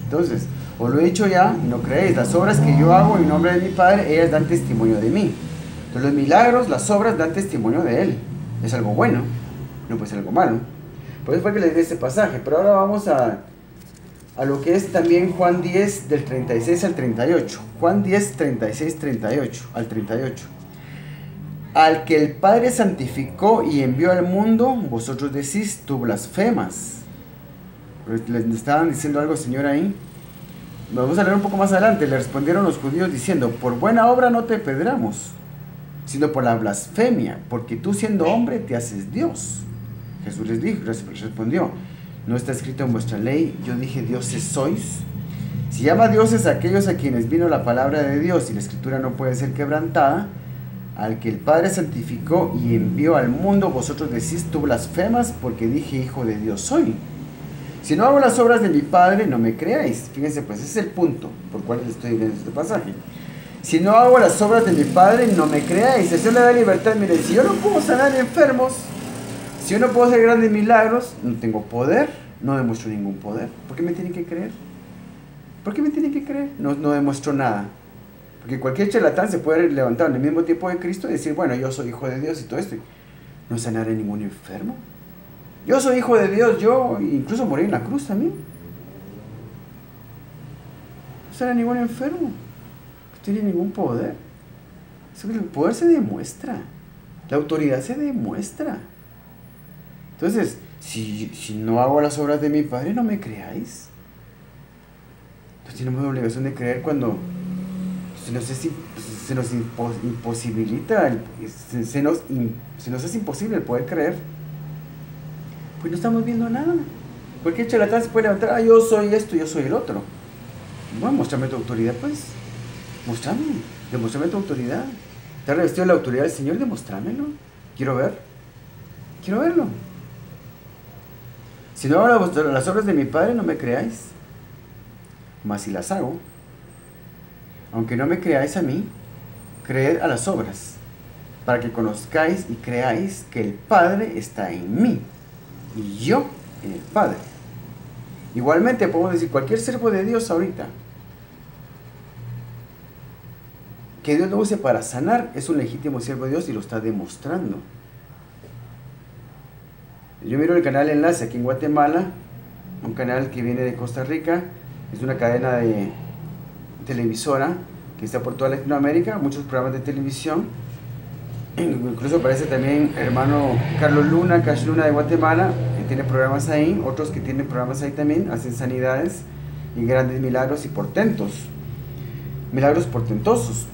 [SPEAKER 1] Entonces, os lo he dicho ya, y no creéis. Las obras que yo hago en nombre de mi Padre, ellas dan testimonio de mí. Entonces los milagros, las obras dan testimonio de Él. Es algo bueno, no puede ser algo malo. Por eso fue que les di este pasaje. Pero ahora vamos a lo que es también Juan 10 del 36 al 38. Juan 10, 36, 38 al 38. Al que el Padre santificó y envió al mundo, vosotros decís, tú blasfemas. Les estaban diciendo algo, Señor, ahí. Vamos a leer un poco más adelante. Le respondieron los judíos diciendo, por buena obra no te apedreamos, sino por la blasfemia, porque tú siendo hombre te haces Dios. Jesús les dijo, respondió, ¿no está escrito en vuestra ley, yo dije dioses sois? Si llama dioses a aquellos a quienes vino la palabra de Dios y la escritura no puede ser quebrantada, al que el Padre santificó y envió al mundo, vosotros decís, tú blasfemas, porque dije hijo de Dios soy. Si no hago las obras de mi Padre, no me creáis. Fíjense, pues ese es el punto por cual les estoy leyendo este pasaje. Si no hago las obras de mi Padre, no me creáis. El Señor le da libertad. Miren, si yo no puedo sanar enfermos, si yo no puedo hacer grandes milagros, no tengo poder, no demuestro ningún poder. ¿Por qué me tienen que creer? ¿Por qué me tienen que creer? No demuestro nada. Porque cualquier charlatán se puede levantar en el mismo tiempo de Cristo y decir, bueno, yo soy hijo de Dios y todo esto. No sanaré ningún enfermo. Yo soy hijo de Dios, yo incluso morí en la cruz también. No sanaré ningún enfermo. No tiene ningún poder. El poder se demuestra. La autoridad se demuestra. Entonces, si no hago las obras de mi Padre, no me creáis. Entonces tenemos la obligación de creer cuando se nos imposibilita, se nos es imposible el poder creer. Pues no estamos viendo nada. Cualquier charlatán se puede levantar, yo soy esto, yo soy el otro. Bueno, muéstrame tu autoridad, pues. Demuéstrame tu autoridad. ¿Te has revestido de la autoridad del Señor? Demostrámelo. Quiero verlo. Si no hago las obras de mi Padre, no me creáis. mas si las hago, aunque no me creáis a mí, creed a las obras, para que conozcáis y creáis que el Padre está en mí, y yo en el Padre. Igualmente podemos decir, cualquier siervo de Dios ahorita, que Dios lo use para sanar, es un legítimo siervo de Dios y lo está demostrando. Yo miro el canal Enlace aquí en Guatemala, un canal que viene de Costa Rica, es una cadena de televisora que está por toda Latinoamérica, muchos programas de televisión, incluso aparece también hermano Carlos Luna, Cash Luna de Guatemala, que tiene programas ahí, otros que tienen programas ahí también, hacen sanidades y grandes milagros y portentos, milagros portentosos.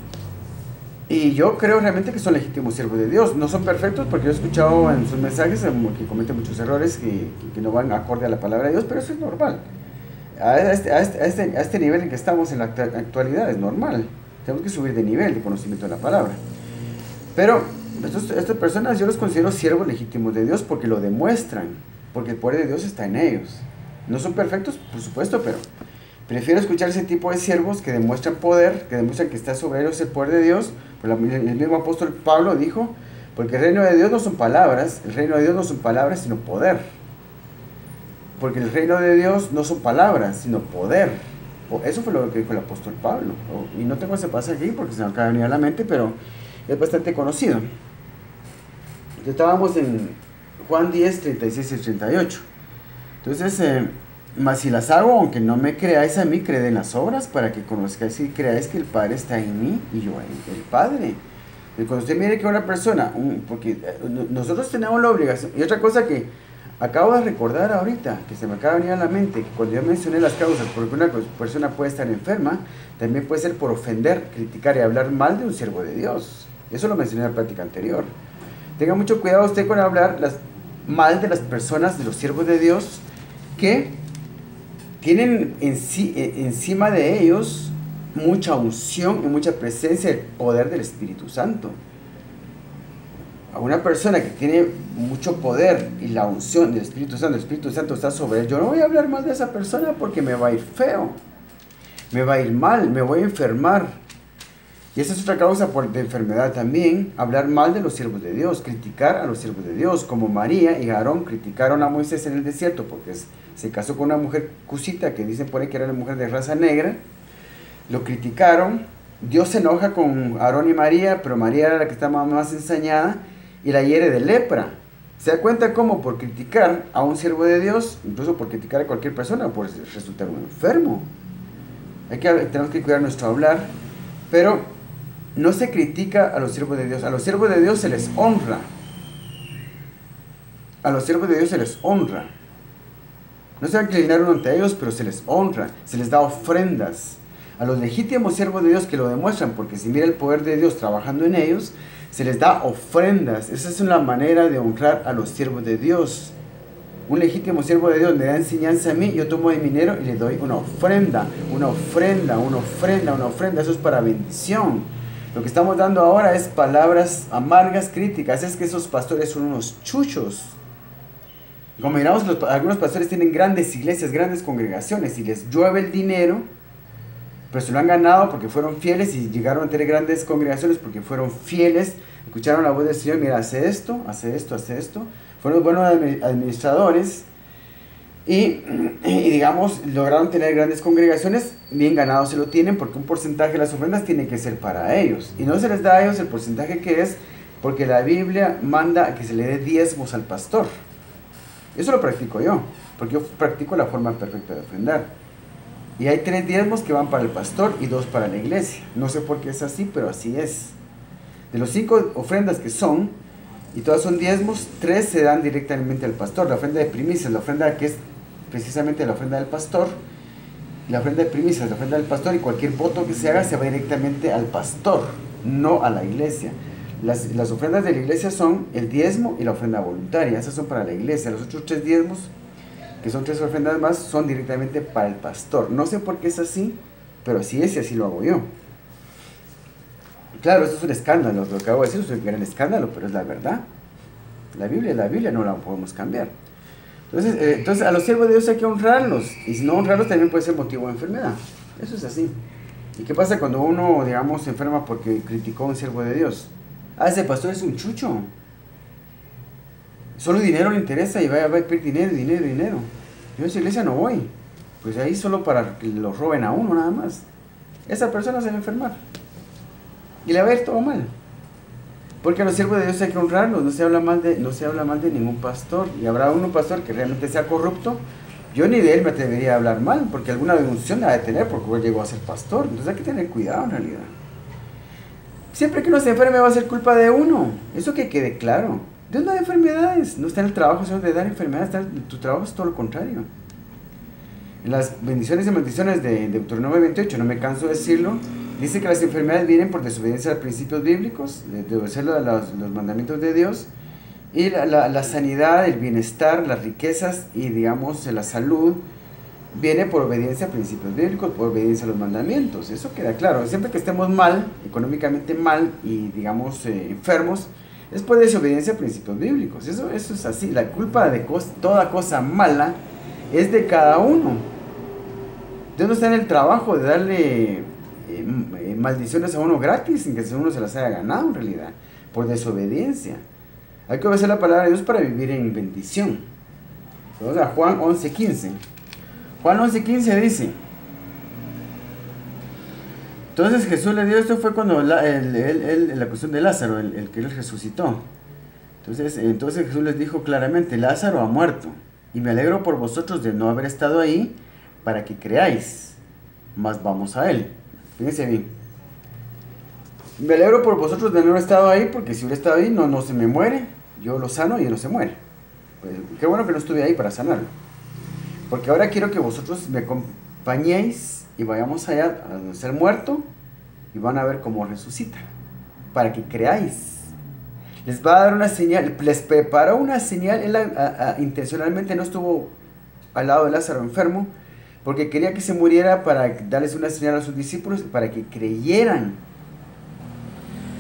[SPEAKER 1] Y yo creo realmente que son legítimos siervos de Dios. No son perfectos porque yo he escuchado en sus mensajes que cometen muchos errores que no van acorde a la palabra de Dios, pero eso es normal. A este nivel en que estamos en la actualidad es normal. Tenemos que subir de nivel de conocimiento de la palabra. Pero estas personas yo los considero siervos legítimos de Dios porque lo demuestran, porque el poder de Dios está en ellos. No son perfectos, por supuesto, pero prefiero escuchar ese tipo de siervos que demuestran poder, que demuestran que está sobre ellos el poder de Dios. El mismo apóstol Pablo dijo, porque el reino de Dios no son palabras, el reino de Dios no son palabras, sino poder. Porque el reino de Dios no son palabras, sino poder. Eso fue lo que dijo el apóstol Pablo. Y no tengo ese pasaje aquí porque se me acaba de venir a la mente, pero es bastante conocido. Estábamos en Juan 10, 36 y 38. Entonces, mas si las hago, aunque no me creáis a mí, creed en las obras, para que conozcáis y creáis que el Padre está en mí y yo en el Padre. Y cuando usted mire que una persona, porque nosotros tenemos la obligación, y otra cosa que acabo de recordar ahorita, que se me acaba de venir a la mente, que cuando yo mencioné las causas, porque una persona puede estar enferma, también puede ser por ofender, criticar y hablar mal de un siervo de Dios. Eso lo mencioné en la plática anterior. Tenga mucho cuidado usted con hablar mal de las personas, de los siervos de Dios, que tienen encima de ellos mucha unción y mucha presencia del poder del Espíritu Santo. A una persona que tiene mucho poder y la unción del Espíritu Santo está sobre él, yo no voy a hablar mal de esa persona porque me va a ir feo, me va a ir mal, me voy a enfermar. Y esa es otra causa de enfermedad también, hablar mal de los siervos de Dios, criticar a los siervos de Dios, como María y Aarón criticaron a Moisés en el desierto porque se casó con una mujer cusita que dicen por ahí que era una mujer de raza negra, lo criticaron, Dios se enoja con Aarón y María, pero María era la que estaba más ensañada y la hiere de lepra. ¿Se da cuenta cómo por criticar a un siervo de Dios, incluso por criticar a cualquier persona, puede resultar un enfermo? Tenemos que cuidar nuestro hablar, pero no se critica a los siervos de Dios. A los siervos de Dios se les honra. A los siervos de Dios se les honra. No se van a inclinar uno ante ellos, pero se les honra. Se les da ofrendas. A los legítimos siervos de Dios que lo demuestran, porque si mira el poder de Dios trabajando en ellos, se les da ofrendas. Esa es una manera de honrar a los siervos de Dios. Un legítimo siervo de Dios me da enseñanza a mí, yo tomo de mi dinero y le doy una ofrenda. Una ofrenda, una ofrenda, una ofrenda. Eso es para bendición. Lo que estamos dando ahora es palabras amargas, críticas. Es que esos pastores son unos chuchos. Como miramos, algunos pastores tienen grandes iglesias, grandes congregaciones y les llueve el dinero, pero se lo han ganado porque fueron fieles y llegaron a tener grandes congregaciones porque fueron fieles, escucharon la voz del Señor, mira, hace esto, hace esto, hace esto. Fueron buenos administradores y digamos, lograron tener grandes congregaciones, bien ganados se lo tienen porque un porcentaje de las ofrendas tiene que ser para ellos. Y no se les da a ellos el porcentaje que es porque la Biblia manda que se le dé diezmos al pastor. Eso lo practico yo, porque yo practico la forma perfecta de ofrendar. Y hay 3 diezmos que van para el pastor y 2 para la iglesia. No sé por qué es así, pero así es. De los 5 ofrendas que son, y todas son diezmos, 3 se dan directamente al pastor. La ofrenda de primicias, la ofrenda que es precisamente la ofrenda del pastor, la ofrenda de primicias, la ofrenda del pastor, y cualquier voto que se haga se va directamente al pastor, no a la iglesia. Las ofrendas de la iglesia son el diezmo y la ofrenda voluntaria, esas son para la iglesia. Los otros 3 diezmos, que son 3 ofrendas más, son directamente para el pastor. No sé por qué es así, pero así es y así lo hago yo. Claro, esto es un escándalo, lo que acabo de decir es un gran escándalo, pero es la verdad. La Biblia no la podemos cambiar. Entonces a los siervos de Dios hay que honrarlos, y si no honrarlos también puede ser motivo de enfermedad. Eso es así. ¿Y qué pasa cuando uno, digamos, se enferma porque criticó a un siervo de Dios? Ah, ese pastor es un chucho. Solo dinero le interesa y va a pedir dinero. Yo a esa iglesia no voy. Pues ahí solo para que lo roben a uno nada más. Esa persona se va a enfermar. Y le va a ir todo mal. Porque a los siervos de Dios hay que honrarlos. No se habla mal de ningún pastor. Y habrá un pastor que realmente sea corrupto. Yo ni de él me atrevería a hablar mal, porque alguna defunción la ha de tener, porque él llegó a ser pastor. Entonces hay que tener cuidado en realidad. Siempre que uno se enferme va a ser culpa de uno. Eso que quede claro. Dios no da enfermedades. No está en el trabajo solo de dar enfermedades. Tu trabajo es todo lo contrario. En las bendiciones y maldiciones de Deuteronomio 28, no me canso de decirlo, dice que las enfermedades vienen por desobediencia a los principios bíblicos, de obedecer los mandamientos de Dios, y la sanidad, el bienestar, las riquezas y, digamos, la salud viene por obediencia a principios bíblicos, por obediencia a los mandamientos. Eso queda claro. Siempre que estemos mal, económicamente mal y, digamos, enfermos, es por desobediencia a principios bíblicos. Eso es así. La culpa de toda cosa mala es de cada uno. Dios no está en el trabajo de darle maldiciones a uno gratis, sin que uno se las haya ganado en realidad, por desobediencia. Hay que obedecer la palabra de Dios para vivir en bendición. Vamos a Juan 11:15. Juan 11:15 dice: entonces Jesús le dio, esto fue cuando la cuestión de Lázaro, el que él resucitó. Entonces Jesús les dijo claramente: Lázaro ha muerto, y me alegro por vosotros de no haber estado ahí, para que creáis, mas vamos a él. Fíjense bien. Me alegro por vosotros de no haber estado ahí, porque si hubiera estado ahí, no se me muere. Yo lo sano y él no se muere. Pues, qué bueno que no estuve ahí para sanarlo. Porque ahora quiero que vosotros me acompañéis y vayamos allá a donde está el muerto y van a ver cómo resucita. Para que creáis. Les va a dar una señal, les preparó una señal. Él intencionalmente no estuvo al lado de Lázaro enfermo, porque quería que se muriera para darles una señal a sus discípulos, para que creyeran.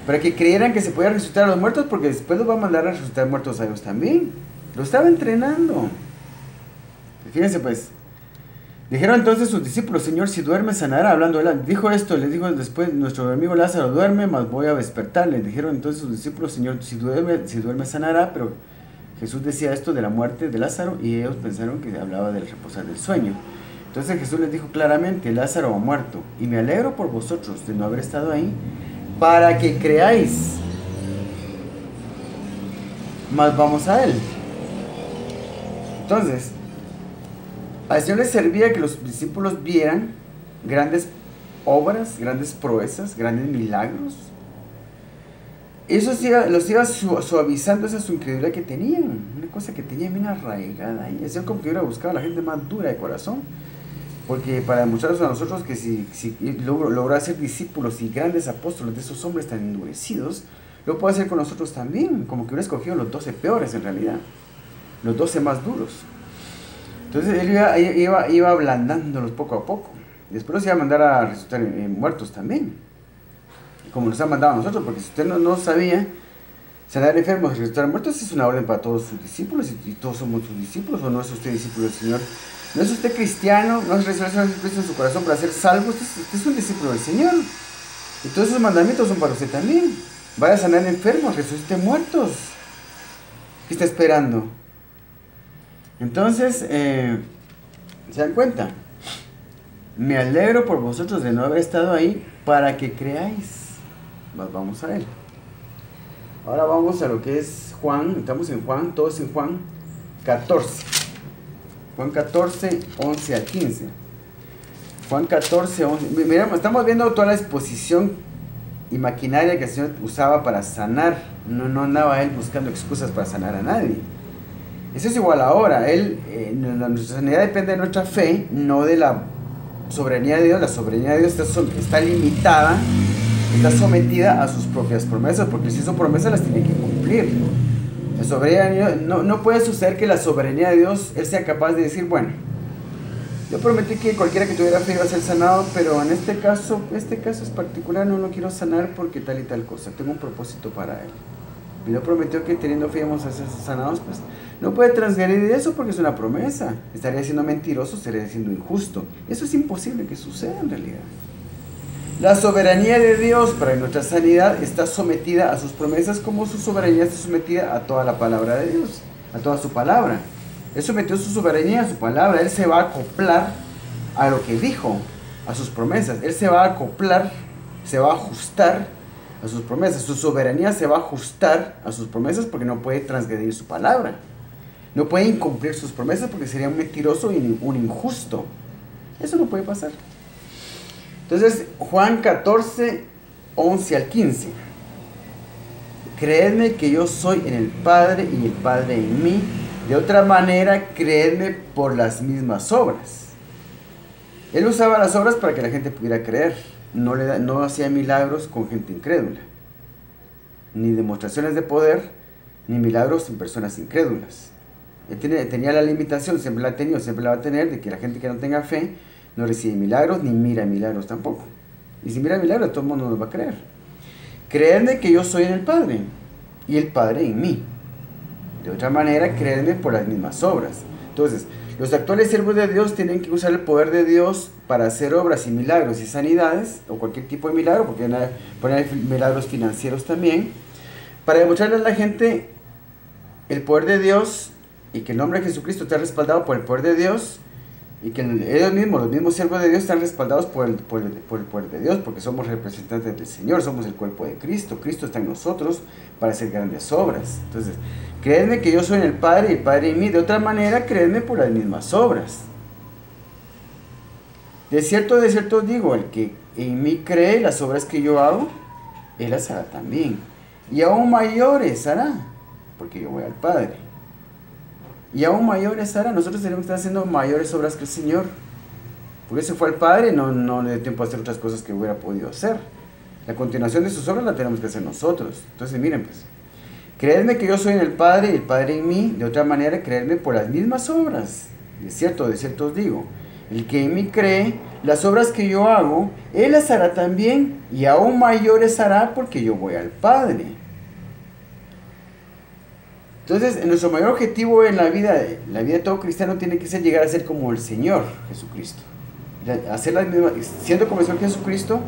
[SPEAKER 1] Para que creyeran que se podía resucitar a los muertos, porque después los va a mandar a resucitar muertos a ellos también. Lo estaba entrenando. Fíjense pues. Dijeron entonces sus discípulos: Señor, si duerme sanará. Hablando de él, dijo esto, les dijo después: nuestro amigo Lázaro duerme, mas voy a despertarle. Dijeron entonces sus discípulos: Señor, si duerme sanará. Pero Jesús decía esto de la muerte de Lázaro, y ellos pensaron que hablaba del reposar del sueño. Entonces Jesús les dijo claramente: Lázaro ha muerto, y me alegro por vosotros de no haber estado ahí, para que creáis. Mas vamos a él. Entonces, al Señor les servía que los discípulos vieran grandes obras, grandes proezas, grandes milagros. Eso los iba suavizando esa su incredulidad que tenían. Una cosa que tenían bien arraigada ahí. Es como que hubiera buscado a la gente más dura de corazón. Porque para demostrarnos a nosotros que si logró hacer discípulos y grandes apóstoles de esos hombres tan endurecidos, lo puede hacer con nosotros también. Como que hubiera escogido los 12 peores en realidad. Los 12 más duros. Entonces él iba ablandándolos poco a poco. Después los iba a mandar a resucitar muertos también. Como nos ha mandado a nosotros, porque si usted no sabía, sanar enfermos y resucitar muertos es una orden para todos sus discípulos, y todos somos sus discípulos. ¿O no es usted discípulo del Señor? ¿No es usted cristiano? ¿No es recibido a Jesucristo en su corazón para ser salvo? Usted es un discípulo del Señor. Y todos esos mandamientos son para usted también. Vaya a sanar enfermos, resucite muertos. ¿Qué está esperando? Entonces, ¿se dan cuenta? Me alegro por vosotros de no haber estado ahí, para que creáis. Vamos a él. Ahora vamos a lo que es Juan. Estamos en Juan, todos en Juan 14. Juan 14, 11 al 15. Juan 14, 11. Miramos, estamos viendo toda la exposición y maquinaria que el Señor usaba para sanar. No andaba él buscando excusas para sanar a nadie. Eso es igual ahora. Nuestra sanidad depende de nuestra fe, no de la soberanía de Dios. La soberanía de Dios está limitada, está sometida a sus propias promesas, porque si son promesas las tiene que cumplir. La soberanía, no puede suceder que la soberanía de Dios, Él sea capaz de decir: bueno, yo prometí que cualquiera que tuviera fe iba a ser sanado, pero en este caso es particular, no lo quiero sanar porque tal y tal cosa, tengo un propósito para él. Y no prometió que teniendo fe íbamos a ser sanados, pues no puede transgredir eso porque es una promesa. Estaría siendo mentiroso, estaría siendo injusto. Eso es imposible que suceda en realidad. La soberanía de Dios para nuestra sanidad está sometida a sus promesas, como su soberanía está sometida a toda la palabra de Dios, a toda su palabra. Él sometió su soberanía a su palabra. Él se va a acoplar a lo que dijo, a sus promesas. Él se va a acoplar, se va a ajustar a sus promesas. Su soberanía se va a ajustar a sus promesas porque no puede transgredir su palabra. No puede incumplir sus promesas porque sería un mentiroso y un injusto. Eso no puede pasar. Entonces, Juan 14, 11 al 15. Creedme que yo soy en el Padre y el Padre en mí. De otra manera, creedme por las mismas obras. Él usaba las obras para que la gente pudiera creer. No hacía milagros con gente incrédula. Ni demostraciones de poder, ni milagros en personas incrédulas. Él tenía la limitación, siempre la ha tenido, siempre la va a tener, de que la gente que no tenga fe no recibe milagros, ni mira milagros tampoco. Y si mira milagros, todo el mundo nos va a creer. Creedme que yo soy en el Padre, y el Padre en mí. De otra manera, creedme por las mismas obras. Entonces, los actuales siervos de Dios tienen que usar el poder de Dios para hacer obras y milagros y sanidades, o cualquier tipo de milagro, porque pueden haber milagros financieros también, para demostrarle a la gente el poder de Dios, y que el nombre de Jesucristo está respaldado por el poder de Dios, y que ellos mismos, los mismos siervos de Dios, están respaldados por el poder de Dios, porque somos representantes del Señor, somos el cuerpo de Cristo. Cristo está en nosotros para hacer grandes obras. Entonces, creedme que yo soy en el Padre y el Padre en mí. De otra manera, creedme por las mismas obras. De cierto os digo, el que en mí cree, las obras que yo hago, él las hará también. Y aún mayores hará, porque yo voy al Padre. Y aún mayores hará. Nosotros tenemos que estar haciendo mayores obras que el Señor. Porque se fue al Padre, no le dio tiempo a hacer otras cosas que hubiera podido hacer. La continuación de sus obras la tenemos que hacer nosotros. Entonces miren pues, creedme que yo soy en el Padre y el Padre en mí. De otra manera, creedme por las mismas obras. De cierto os digo, el que en mí cree, las obras que yo hago, él las hará también, y aún mayores hará, porque yo voy al Padre. Entonces, nuestro mayor objetivo en la vida de todo cristiano tiene que ser llegar a ser como el Señor Jesucristo. Hacer las mismas, siendo como el Señor Jesucristo,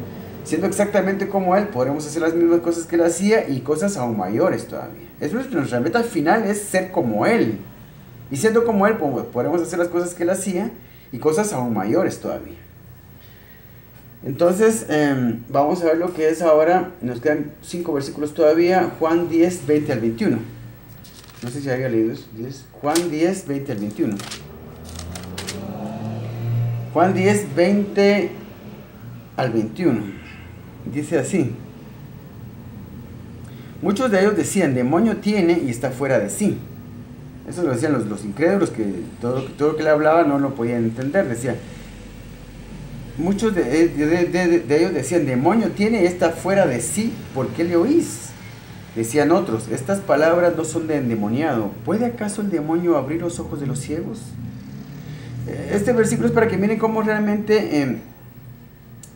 [SPEAKER 1] siendo exactamente como Él, podremos hacer las mismas cosas que Él hacía y cosas aún mayores todavía. Nuestra meta final es ser como Él. Y siendo como Él, podremos hacer las cosas que Él hacía y cosas aún mayores todavía. Entonces, vamos a ver lo que es ahora. Nos quedan 5 versículos todavía. Juan 10, 20 al 21. No sé si había leído eso. Juan 10, 20 al 21. Juan 10, 20 al 21. Dice así. Muchos de ellos decían, demonio tiene y está fuera de sí. Eso lo decían los incrédulos, que todo lo que le hablaba no lo podían entender. Decía, muchos de ellos decían, demonio tiene y está fuera de sí, ¿por qué le oís? Decían otros, estas palabras no son de endemoniado. ¿Puede acaso el demonio abrir los ojos de los ciegos? Este versículo es para que miren cómo realmente,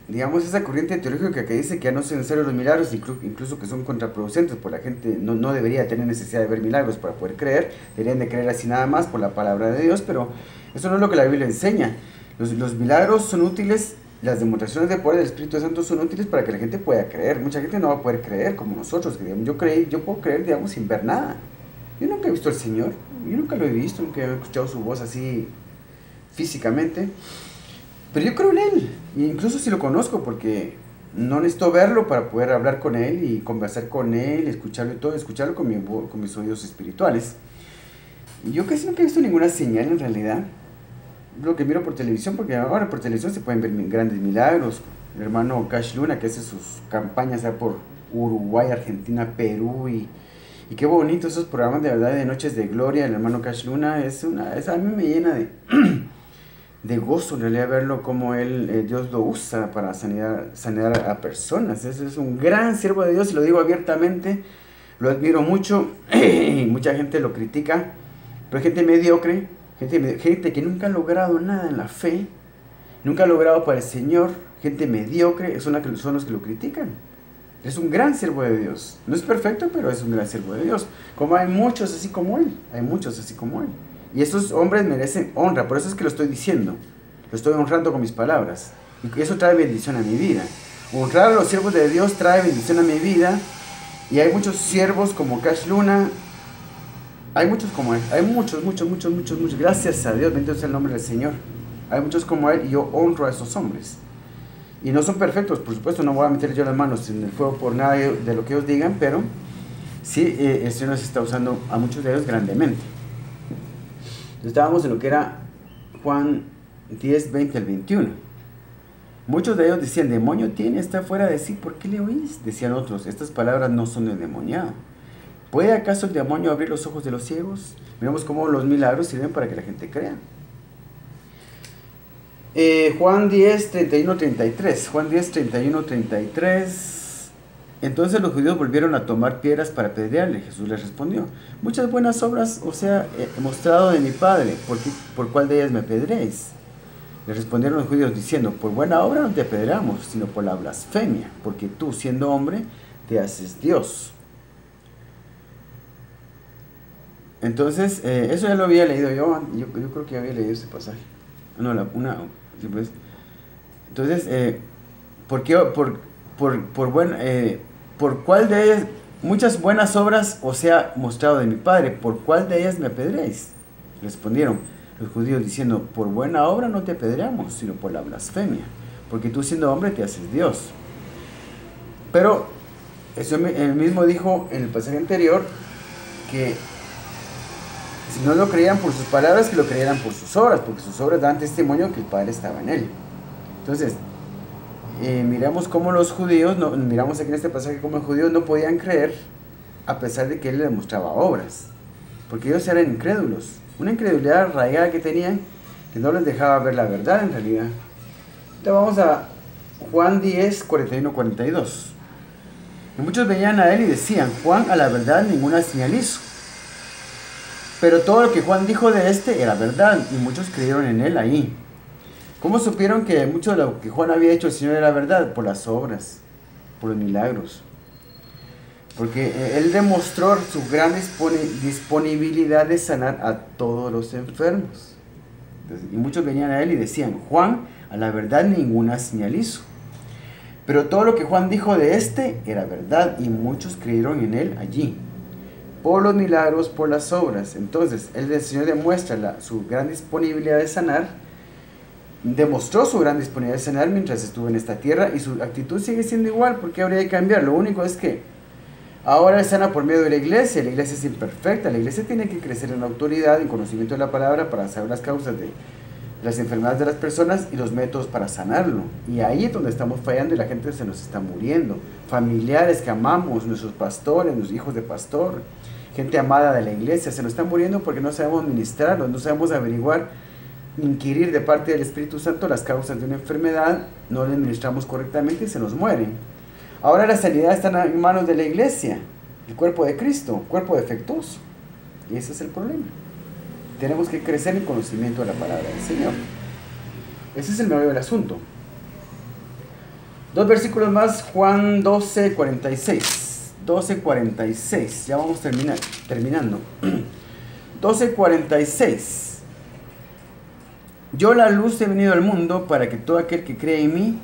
[SPEAKER 1] digamos, esa corriente teológica que dice que ya no son necesarios los milagros, incluso que son contraproducentes, pues la gente no debería tener necesidad de ver milagros para poder creer, deberían de creer así nada más por la palabra de Dios, pero eso no es lo que la Biblia enseña. Los milagros son útiles. Las demostraciones de poder del Espíritu Santo son útiles para que la gente pueda creer. Mucha gente no va a poder creer como nosotros. Yo puedo creer, digamos, sin ver nada. Yo nunca he visto al Señor. Yo nunca lo he visto, nunca he escuchado su voz así físicamente. Pero yo creo en Él. E incluso si lo conozco, porque no necesito verlo para poder hablar con Él y conversar con Él, escucharlo y todo, escucharlo con mis oídos espirituales. Y yo casi nunca he visto ninguna señal en realidad. Lo que miro por televisión, porque ahora por televisión se pueden ver grandes milagros. El hermano Cash Luna, que hace sus campañas por Uruguay, Argentina, Perú, y qué bonitos esos programas de verdad de Noches de Gloria. El hermano Cash Luna a mí me llena de gozo en realidad verlo como Dios lo usa para sanear a personas. Ese es un gran siervo de Dios, y lo digo abiertamente, lo admiro mucho. Mucha gente lo critica, pero gente mediocre. Gente que nunca ha logrado nada en la fe, nunca ha logrado para el Señor, gente mediocre, son los que lo critican. Es un gran siervo de Dios. No es perfecto, pero es un gran siervo de Dios. Como hay muchos así como él. Hay muchos así como él. Y estos hombres merecen honra. Por eso es que lo estoy diciendo. Lo estoy honrando con mis palabras. Y eso trae bendición a mi vida. Honrar a los siervos de Dios trae bendición a mi vida. Y hay muchos siervos como Cash Luna. Hay muchos como él. Hay muchos. Gracias a Dios. Bendito sea el nombre del Señor. Hay muchos como él y yo honro a esos hombres. Y no son perfectos, por supuesto, no voy a meter yo las manos en el fuego por nada de lo que ellos digan, pero sí, el Señor nos está usando a muchos de ellos grandemente. Estábamos en lo que era Juan 10, 20 al 21. Muchos de ellos decían, demonio tiene, está fuera de sí, ¿por qué le oís? Decían otros, estas palabras no son del demoniado. ¿Puede acaso el demonio abrir los ojos de los ciegos? Miremos cómo los milagros sirven para que la gente crea. Juan 10, 31, 33. Juan 10, 31, 33. Entonces los judíos volvieron a tomar piedras para apedrearle. Jesús les respondió, muchas buenas obras os he mostrado de mi Padre, ¿por cuál de ellas me apedreáis? Le respondieron los judíos diciendo, por buena obra no te apedreamos, sino por la blasfemia, porque tú, siendo hombre, te haces Dios. Entonces, eso ya lo había leído yo creo que había leído ese pasaje. No, pues. Entonces, ¿por cuál de ellas, muchas buenas obras os he mostrado de mi Padre, ¿por cuál de ellas me apedreáis? Respondieron los judíos diciendo, por buena obra no te apedreamos, sino por la blasfemia, porque tú siendo hombre te haces Dios. Pero, eso él mismo dijo en el pasaje anterior, que si no lo creían por sus palabras, que lo creyeran por sus obras, porque sus obras dan testimonio que el Padre estaba en él. Entonces, miramos cómo los judíos, miramos aquí en este pasaje cómo los judíos no podían creer a pesar de que él les mostraba obras, porque ellos eran incrédulos, una incredulidad arraigada que tenían que no les dejaba ver la verdad en realidad. Entonces vamos a Juan 10, 41, 42. Y muchos venían a él y decían, Juan a la verdad ninguna señal hizo. Pero todo lo que Juan dijo de este era verdad, y muchos creyeron en él ahí. ¿Cómo supieron que mucho de lo que Juan había hecho el Señor era verdad? Por las obras, por los milagros. Porque él demostró su gran disponibilidad de sanar a todos los enfermos. Entonces, y muchos venían a él y decían, Juan, a la verdad ninguna señal hizo. Pero todo lo que Juan dijo de este era verdad, y muchos creyeron en él allí. Por los milagros, por las obras. Entonces, el Señor demuestra su gran disponibilidad de sanar, demostró su gran disponibilidad de sanar mientras estuvo en esta tierra, y su actitud sigue siendo igual. ¿Por qué habría de cambiar? Lo único es que ahora sana por medio de la iglesia es imperfecta, la iglesia tiene que crecer en autoridad, en conocimiento de la palabra, para saber las causas de las enfermedades de las personas y los métodos para sanarlo. Y ahí es donde estamos fallando y la gente se nos está muriendo. Familiares que amamos, nuestros pastores, nuestros hijos de pastor, gente amada de la iglesia, se nos están muriendo porque no sabemos ministrarlos, no sabemos averiguar, inquirir de parte del Espíritu Santo las causas de una enfermedad, no les ministramos correctamente y se nos mueren. Ahora la sanidad está en manos de la iglesia, el cuerpo de Cristo, cuerpo defectuoso. Y ese es el problema. Tenemos que crecer en conocimiento de la palabra del Señor. Ese es el meollo del asunto. 2 versículos más, Juan 12, 46. 12:46, ya vamos terminando. 12:46. Yo la luz he venido al mundo para que todo aquel que cree en mí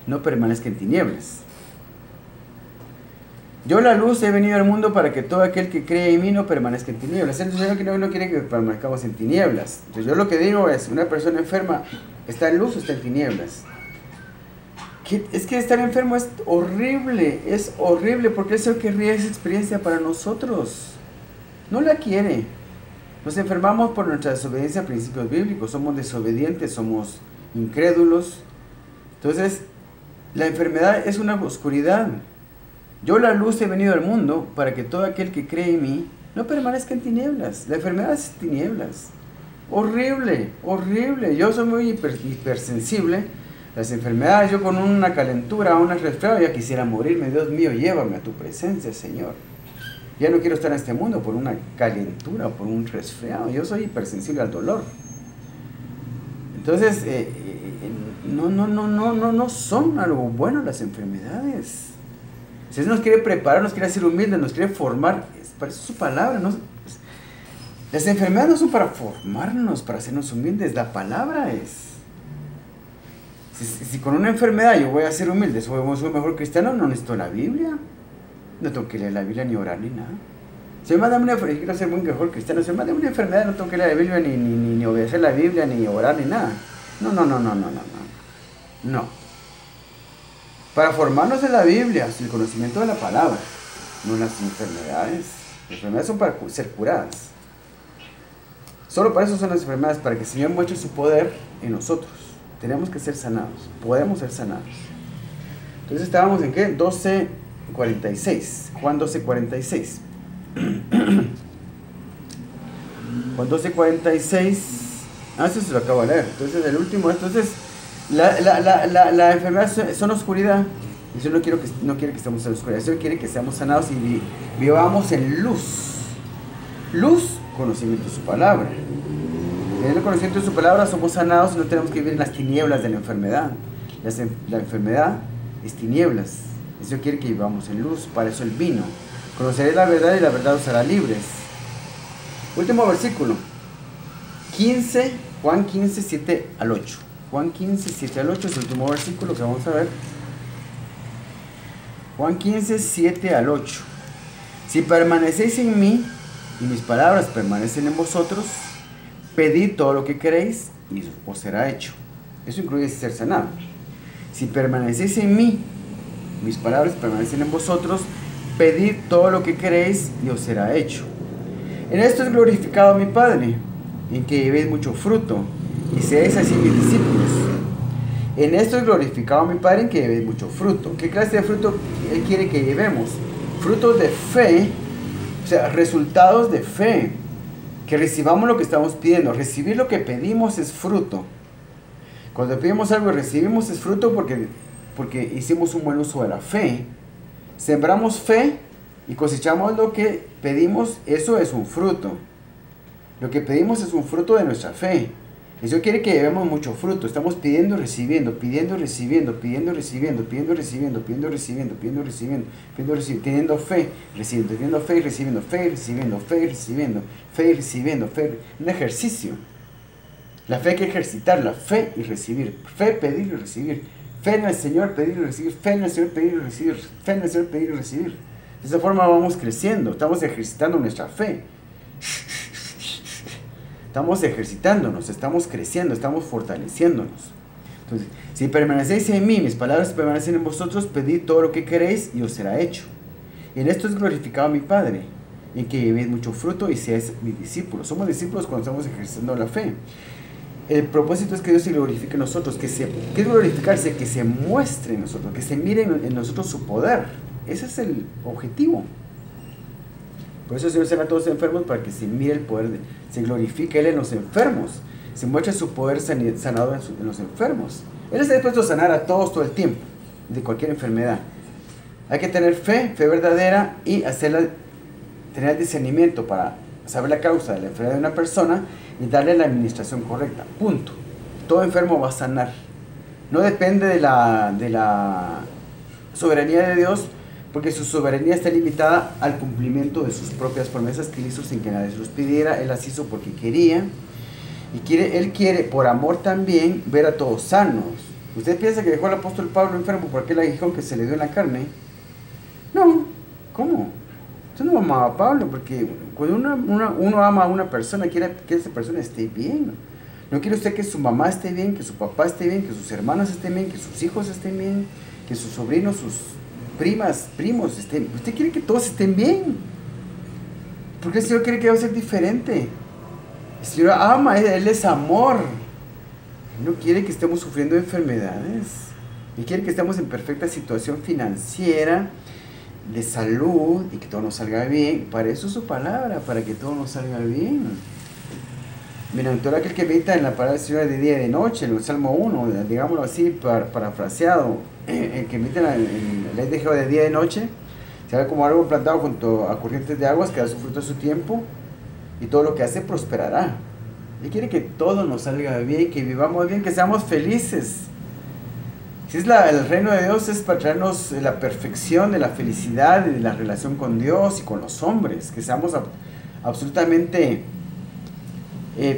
[SPEAKER 1] no permanezca en tinieblas. Yo la luz he venido al mundo para que todo aquel que cree en mí no permanezca en tinieblas. El Señor no quiere que permanezcamos en tinieblas. Entonces yo lo que digo es, una persona enferma, ¿está en luz o está en tinieblas? Es que estar enfermo es horrible, porque el Señor querría esa experiencia para nosotros. No la quiere. Nos enfermamos por nuestra desobediencia a principios bíblicos, somos desobedientes, somos incrédulos. Entonces, la enfermedad es una oscuridad. Yo la luz he venido al mundo para que todo aquel que cree en mí no permanezca en tinieblas. La enfermedad es tinieblas. Horrible. Yo soy muy hipersensible. Las enfermedades, yo con una calentura, una resfriado, ya quisiera morirme. Dios mío, llévame a tu presencia, Señor. Ya no quiero estar en este mundo por una calentura o por un resfriado. Yo soy hipersensible al dolor. Entonces, no son algo bueno las enfermedades. Si Dios nos quiere preparar, nos quiere hacer humildes, nos quiere formar, para eso es su palabra, ¿no? Las enfermedades no son para formarnos, para hacernos humildes, la palabra es. Si con una enfermedad yo voy a ser humilde, soy un mejor cristiano, no necesito la Biblia. No tengo que leer la Biblia, ni orar, ni nada. Si me da una enfermedad, quiero ser un mejor cristiano, si me da una enfermedad, no tengo que leer la Biblia, ni obedecer la Biblia, ni orar, ni nada. No. No. Para formarnos en la Biblia, es el conocimiento de la palabra, no las enfermedades. Las enfermedades son para ser curadas. Solo para eso son las enfermedades, para que el Señor muestre su poder en nosotros. Tenemos que ser sanados, podemos ser sanados. Entonces estábamos en ¿qué? 12:46, Juan 12:46. Juan 12:46. Eso se lo acabo de leer. Entonces el último, entonces la enfermedad son oscuridad. Y Dios no quiere que estemos en oscuridad. Dios quiere que seamos sanados y vivamos en luz. Luz, conocimiento de su palabra. En el conocimiento de su palabra somos sanados y no tenemos que vivir en las tinieblas de la enfermedad. La enfermedad es tinieblas. Dios quiere que vivamos en luz, para eso Él vino. Conoceréis la verdad y la verdad os hará libres. Último versículo. Juan 15, 7 al 8. Juan 15, 7 al 8 es el último versículo que vamos a ver. Juan 15, 7 al 8. Si permanecéis en mí y mis palabras permanecen en vosotros, pedid todo lo que queréis y os será hecho. Eso incluye ser sanado. Si permanecéis en mí, mis palabras permanecen en vosotros, pedid todo lo que queréis y os será hecho. En esto es glorificado mi Padre, en que llevéis mucho fruto y seáis así mis discípulos. En esto es glorificado mi Padre, en que llevéis mucho fruto. ¿Qué clase de fruto Él quiere que llevemos? Frutos de fe, o sea, resultados de fe. Que recibamos lo que estamos pidiendo. Recibir lo que pedimos es fruto. Cuando pedimos algo y recibimos es fruto porque hicimos un buen uso de la fe. Sembramos fe y cosechamos lo que pedimos, eso es un fruto. Lo que pedimos es un fruto de nuestra fe. Eso quiere que llevemos mucho fruto. Estamos pidiendo y recibiendo, pidiendo y recibiendo, pidiendo y recibiendo, pidiendo y recibiendo, pidiendo y recibiendo, pidiendo y recibiendo, pidiendo y recibiendo, teniendo fe, recibiendo, teniendo fe y recibiendo, fe y recibiendo, fe y recibiendo, fe y recibiendo, fe. Un ejercicio. La fe hay que ejercitarla, fe y recibir, fe, pedir y recibir, fe en el Señor, pedir y recibir, fe en el Señor, pedir y recibir, fe en el Señor, pedir y recibir. De esa forma vamos creciendo, estamos ejercitando nuestra fe. Estamos ejercitándonos, estamos creciendo, estamos fortaleciéndonos. Entonces, si permanecéis en mí, mis palabras permanecen en vosotros, pedid todo lo que queréis y os será hecho. Y en esto es glorificado mi Padre, en que llevéis mucho fruto y seáis mis discípulos. Somos discípulos cuando estamos ejerciendo la fe. El propósito es que Dios se glorifique en nosotros. ¿Qué es glorificarse? Que se muestre en nosotros, que se mire en nosotros su poder. Ese es el objetivo. Por eso el Señor sana a todos los enfermos, para que se mire el poder, se glorifique Él en los enfermos, se muestre su poder sanador en los enfermos. Él está dispuesto a sanar a todos todo el tiempo, de cualquier enfermedad. Hay que tener fe verdadera y tener el discernimiento para saber la causa de la enfermedad de una persona y darle la administración correcta. Punto. Todo enfermo va a sanar. No depende de la soberanía de Dios, porque su soberanía está limitada al cumplimiento de sus propias promesas que Él hizo sin que nadie se los pidiera. Él las hizo porque quería. Y Él quiere, por amor también, ver a todos sanos. ¿Usted piensa que dejó al apóstol Pablo enfermo por aquel aguijón que se le dio en la carne? No. ¿Cómo? Usted no amaba a Pablo, porque cuando uno ama a una persona, quiere que esa persona esté bien. No quiere usted que su mamá esté bien, que su papá esté bien, que sus hermanos estén bien, que sus hijos estén bien, que sus sobrinos, sus primos estén. Usted quiere que todos estén bien, porque el Señor quiere que va a ser diferente. El Señor ama, Él es amor. Él no quiere que estemos sufriendo enfermedades. Él quiere que estemos en perfecta situación financiera, de salud, y que todo nos salga bien. Para eso es su palabra, para que todo nos salga bien. Mira, todo aquel que medita en la palabra del Señor de día y de noche, en el Salmo 1, digámoslo así, parafraseado, el que medita en la ley de Jehová de día y de noche, será como árbol plantado junto a corrientes de aguas, que da su fruto a su tiempo, y todo lo que hace prosperará. Él quiere que todo nos salga bien, que vivamos bien, que seamos felices. Si es el reino de Dios, es para traernos la perfección de la felicidad y de la relación con Dios y con los hombres, que seamos absolutamente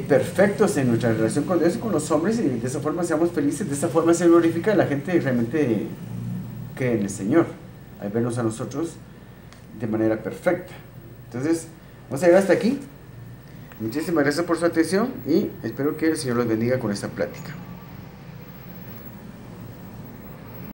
[SPEAKER 1] perfectos en nuestra relación con Dios y con los hombres, y de esa forma seamos felices, de esa forma se glorifica, la gente realmente cree en el Señor, al vernos a nosotros de manera perfecta. Entonces, vamos a llegar hasta aquí. Muchísimas gracias por su atención y espero que el Señor los bendiga con esta plática.